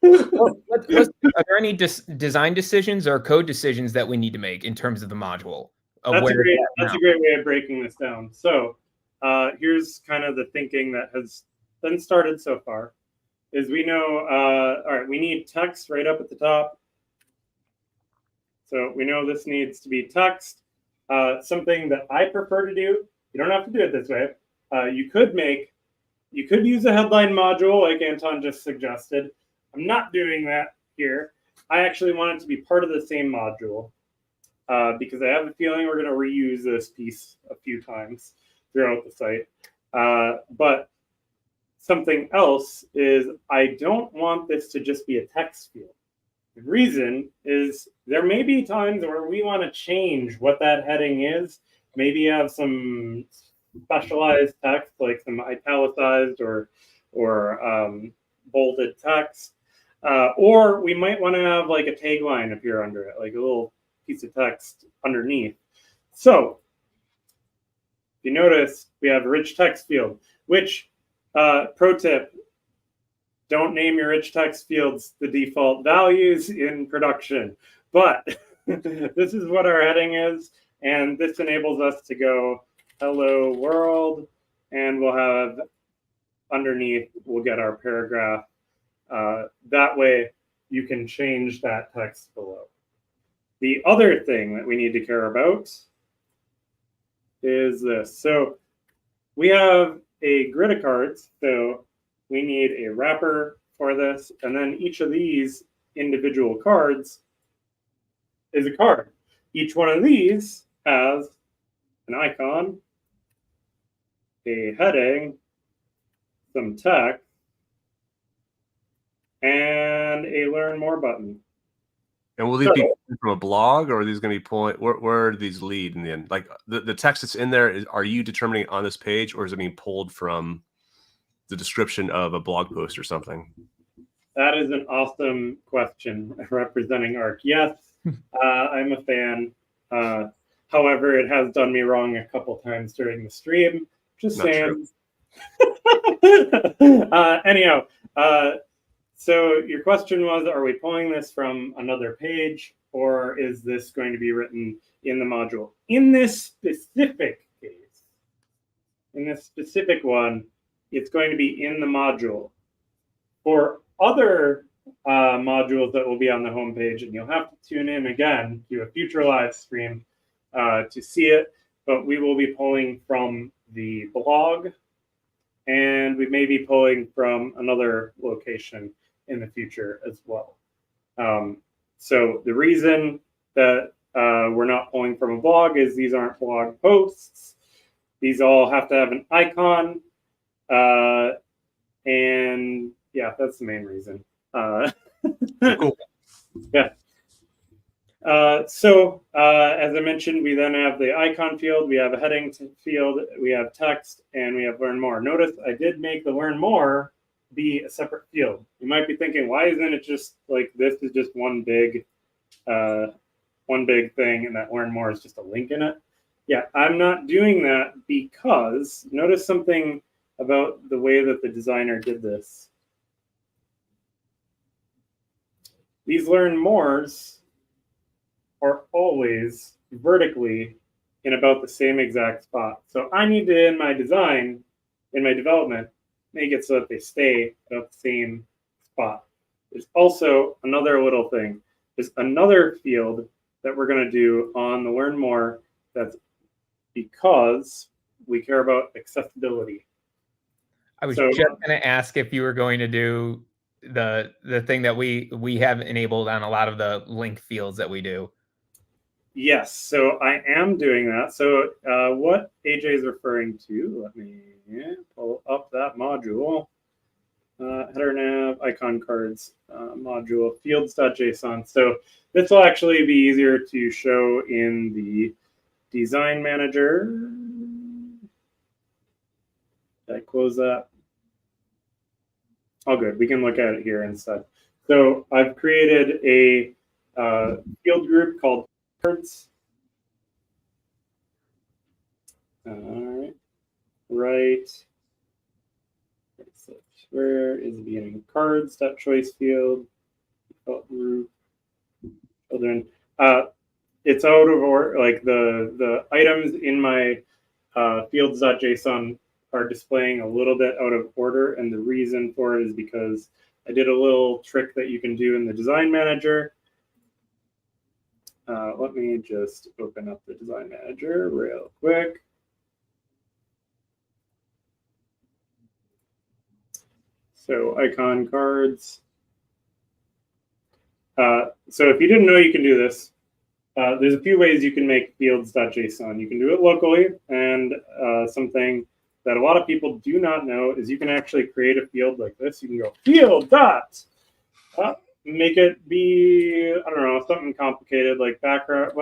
S3: Well, are there any design decisions or code decisions that we need to make in terms of the module?
S1: That's a great way of breaking this down. So here's kind of the thinking that has been started so far. Is we know, all right, we need text right up at the top. So we know this needs to be text. Something that I prefer to do, you don't have to do it this way. You could use a headline module like Anton just suggested. I'm not doing that here. I actually want it to be part of the same module because I have a feeling we're going to reuse this piece a few times throughout the site. But something else is I don't want this to just be a text field. The reason is there may be times where we want to change what that heading is. Maybe have some specialized text like some italicized or bolded text. Or we might want to have like a tagline appear under it, like a little piece of text underneath. So if you notice, we have a rich text field, which pro tip, don't name your rich text fields the default values in production. But this is what our heading is. And this enables us to go hello world. And we'll have underneath, we'll get our paragraph. That way you can change that text below. The other thing that we need to care about is this. So we have a grid of cards. So we need a wrapper for this. And then each of these individual cards is a card. Each one of these has an icon, a heading, some text, and a learn more button.
S2: And will these be from a blog, or are these going to be pulling? Where do these lead in the end? Like the text that's in there, are you determining on this page, or is it being pulled from the description of a blog post or something?
S1: That is an awesome question, representing ARC. Yes, I'm a fan. However, it has done me wrong a couple times during the stream. Just saying. Anyhow, so your question was, are we pulling this from another page, or is this going to be written in the module? In this specific case, in this specific one, it's going to be in the module. For other modules that will be on the homepage, and you'll have to tune in again to a future live stream to see it, but we will be pulling from the blog, and we may be pulling from another location in the future as well. So the reason that we're not pulling from a blog is these aren't blog posts. These all have to have an icon. And yeah, that's the main reason.
S2: Cool.
S1: Yeah. So as I mentioned, we then have the icon field, we have a heading field, we have text, and we have learn more. Notice I did make the learn more be a separate field. You might be thinking, why isn't it just like this is just one big thing, and that learn more is just a link in it? Yeah, I'm not doing that because notice something about the way that the designer did this. These learn mores are always vertically in about the same exact spot. So I need to, in my design, in my development, make it so that they stay about the same spot. There's also another little thing. There's another field that we're going to do on the learn more that's because we care about accessibility.
S3: I was just going to ask if you were going to do the thing that we have enabled on a lot of the link fields that we do.
S1: Yes, so I am doing that. So what AJ is referring to, let me pull up that module. Header nav, icon cards module, fields.json. So this will actually be easier to show in the design manager. Did I close that? Oh, good. We can look at it here instead. So I've created a field group called cards. All right. So where is the beginning? Cards.choice field. Default group. Children. It's out of order. Like the items in my fields.json are displaying a little bit out of order, and the reason for it is because I did a little trick that you can do in the design manager. Let me just open up the design manager real quick. So icon cards. So if you didn't know you can do this, there's a few ways you can make fields.json. You can do it locally, and something that a lot of people do not know is you can actually create a field like this. You can go field dot, make it be, I don't know, something complicated like background.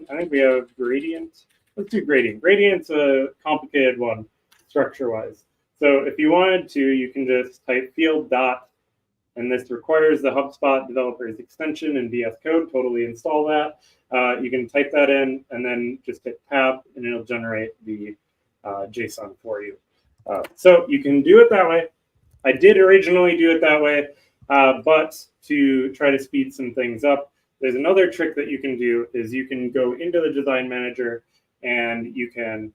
S1: I think we have gradient. Let's do gradient. Gradient's a complicated one structure-wise. So if you wanted to, you can just type field dot, and this requires the HubSpot Developer's extension in VS Code. Totally install that. You can type that in and then just hit tab, and it'll generate the JSON for you. So you can do it that way. I did originally do it that way, but to try to speed some things up, there's another trick that you can do is you can go into the design manager and you can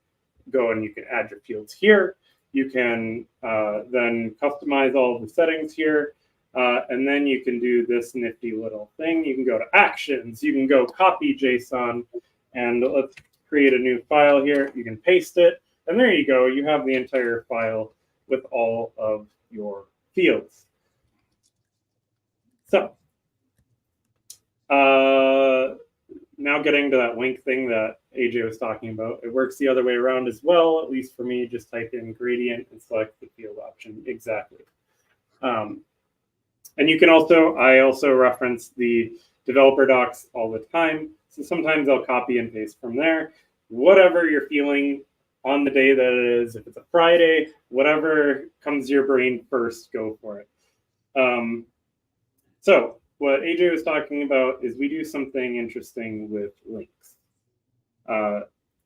S1: go and you can add your fields here. You can then customize all of the settings here. And then you can do this nifty little thing. You can go to actions. You can go copy JSON. And let's create a new file here. You can paste it. And there you go. You have the entire file with all of your fields. So now getting to that link thing that AJ was talking about, it works the other way around as well. At least for me, just type in gradient and select the field option. Exactly. And you can also, I also reference the developer docs all the time. So sometimes I'll copy and paste from there. Whatever you're feeling on the day that it is, if it's a Friday, whatever comes to your brain first, go for it. So what AJ was talking about is we do something interesting with links.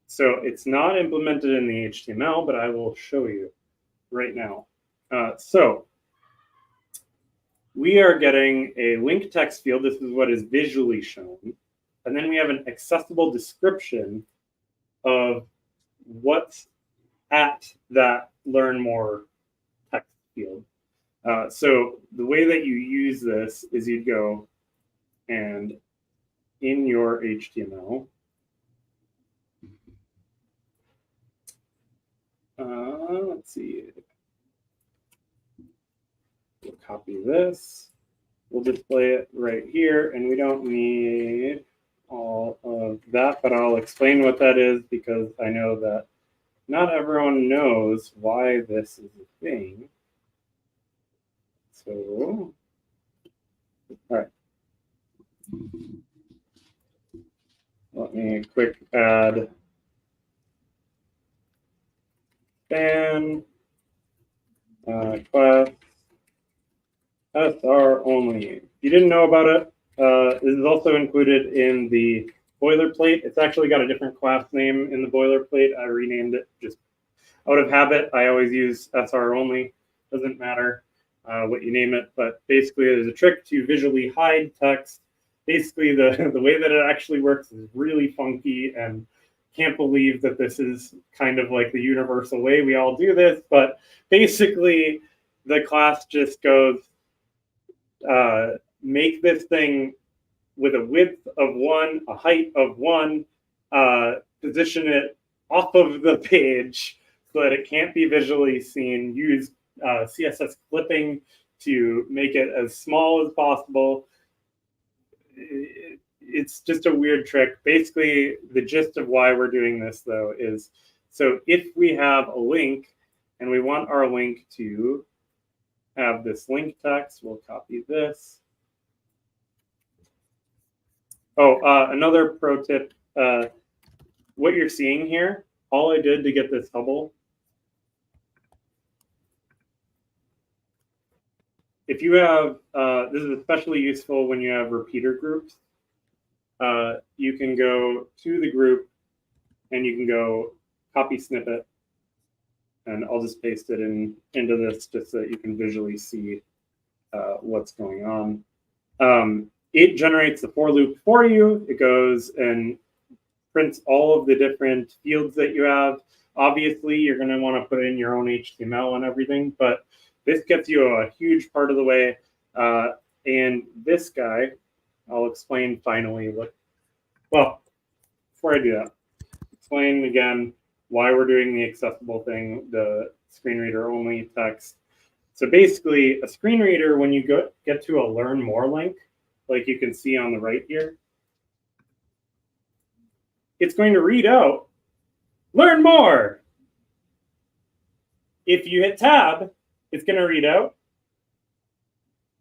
S1: So it's not implemented in the HTML, but I will show you right now. So we are getting a link text field. This is what is visually shown. And then we have an accessible description of what's at that learn more text field. So the way that you use this is you'd go and in your HTML, let's see, we'll copy this. we'll display it right here, and we don't need all of that, but I'll explain what that is because I know that not everyone knows why this is a thing. So, all right. Let me quick add span class SR only. If you didn't know about it, this is also included in the boilerplate. It's actually got a different class name in the boilerplate. I renamed it just out of habit. I always use SR only. Doesn't matter what you name it, but basically there's a trick to visually hide text. Basically, the way that it actually works is really funky, and can't believe that this is kind of like the universal way we all do this. But basically, the class just goes, make this thing with a width of 1, a height of 1, position it off of the page so that it can't be visually seen, use CSS clipping to make it as small as possible. It's just a weird trick. Basically, the gist of why we're doing this, though, is so if we have a link and we want our link to have this link text, we'll copy this. Oh, another pro tip, what you're seeing here, all I did to get this Hubble, if you have, this is especially useful when you have repeater groups, you can go to the group and you can go copy snippet, and I'll just paste it into this just so that you can visually see what's going on. It generates the for loop for you. It goes and prints all of the different fields that you have. Obviously, you're going to want to put in your own HTML and everything, but this gets you a huge part of the way. And this guy, I'll explain finally well, before I do that, explain again why we're doing the accessible thing, the screen reader only text. So basically, a screen reader, when you get to a learn more link, like you can see on the right here, it's going to read out, learn more. If you hit tab, it's going to read out,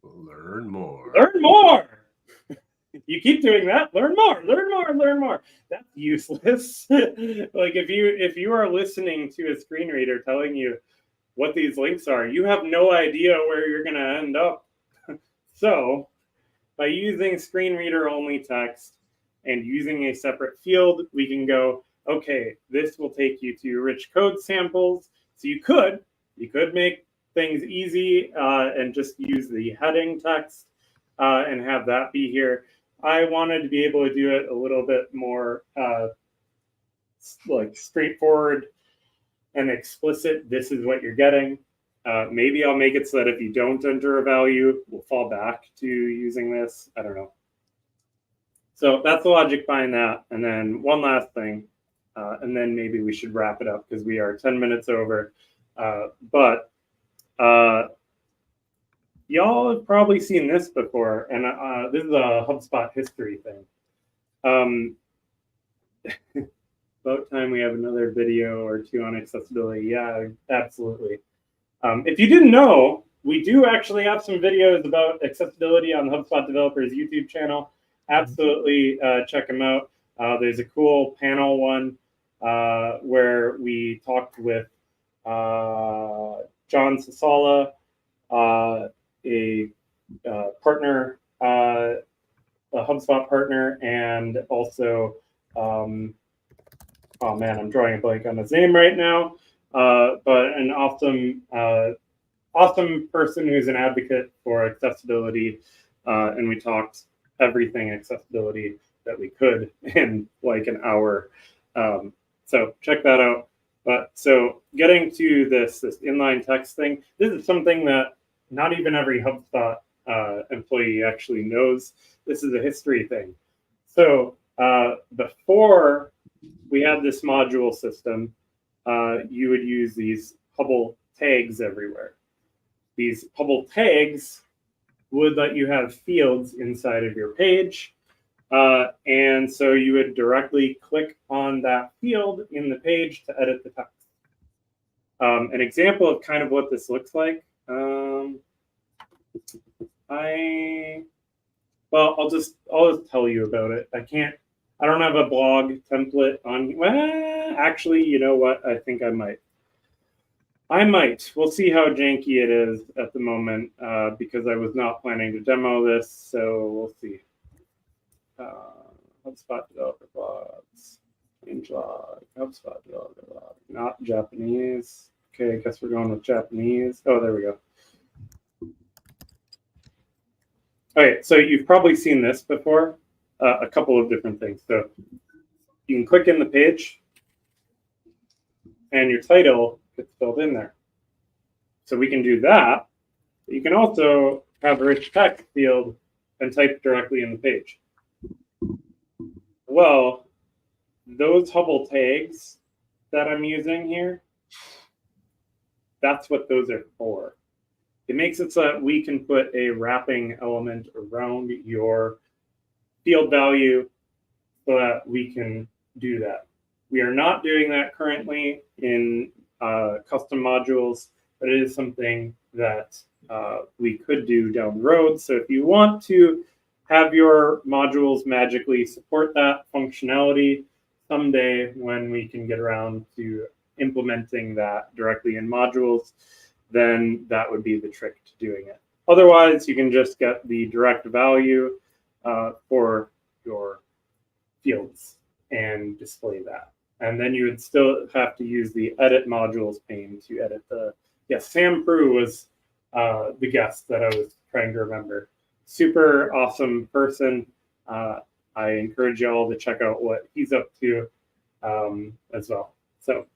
S2: learn more.
S1: Learn more. You keep doing that, learn more, learn more, learn more. That's useless. Like if you are listening to a screen reader telling you what these links are, you have no idea where you're going to end up. So by using screen reader only text and using a separate field, we can go, okay, this will take you to rich code samples. So you could make things easy and just use the heading text and have that be here. I wanted to be able to do it a little bit more like straightforward and explicit. This is what you're getting. Maybe I'll make it so that if you don't enter a value, we'll fall back to using this. I don't know. So that's the logic behind that. And then one last thing, and then maybe we should wrap it up because we are 10 minutes over. But y'all have probably seen this before, and this is a HubSpot history thing. About time we have another video or two on accessibility. Yeah, absolutely. If you didn't know, we do actually have some videos about accessibility on the HubSpot Developers YouTube channel. Absolutely check them out. There's a cool panel one where we talked with John Sasala, a partner, a HubSpot partner, and also, oh man, I'm drawing a blank on his name right now. But an awesome person who's an advocate for accessibility, and we talked everything accessibility that we could in like an hour. So check that out. But so getting to this inline text thing, this is something that not even every HubSpot employee actually knows. This is a history thing. So before we had this module system, you would use these Hubble tags everywhere. These Hubble tags would let you have fields inside of your page. And so you would directly click on that field in the page to edit the text. An example of kind of what this looks like. I'll just tell you about it. I don't have a blog template on. Well, actually, you know what? I think I might. We'll see how janky it is at the moment because I was not planning to demo this. So we'll see. HubSpot Developer blogs, changelog, HubSpot Developer blog, not Japanese. Okay, I guess we're going with Japanese. Oh, there we go. Okay, so you've probably seen this before, a couple of different things. So you can click in the page and your title gets filled in there. So we can do that. You can also have a rich text field and type directly in the page. Well, those Hubble tags that I'm using here, that's what those are for. It makes it so that we can put a wrapping element around your field value so that we can do that. We are not doing that currently in custom modules, but it is something that we could do down the road. So if you want to have your modules magically support that functionality someday when we can get around to implementing that directly in modules, then that would be the trick to doing it. Otherwise, you can just get the direct value for your fields and display that. And then you would still have to use the edit modules pane to edit the, yes, Sam Prue was the guest that I was trying to remember. Super awesome person. I encourage you all to check out what he's up to as well. So,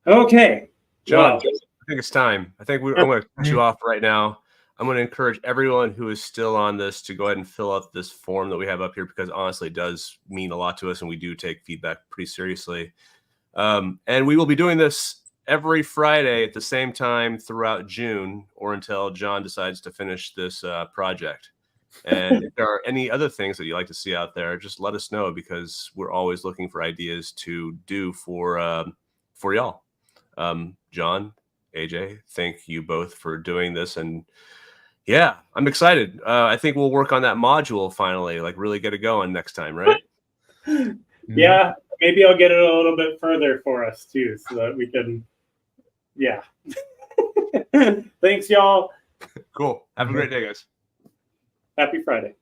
S1: okay.
S2: John,
S1: Wow.
S2: I think it's time. I think I'm going to cut you off right now. I'm going to encourage everyone who is still on this to go ahead and fill out this form that we have up here, because honestly, it does mean a lot to us, and we do take feedback pretty seriously. And we will be doing this every Friday at the same time throughout June, or until John decides to finish this project. And if there are any other things that you'd like to see out there, just let us know, because we're always looking for ideas to do for y'all. John, AJ, thank you both for doing this. And yeah, I'm excited. I think we'll work on that module finally, like really get it going next time, right?
S1: Yeah, maybe I'll get it a little bit further for us too, so that we can, yeah. Thanks, y'all.
S2: Cool. Have a great day, guys.
S1: Happy Friday.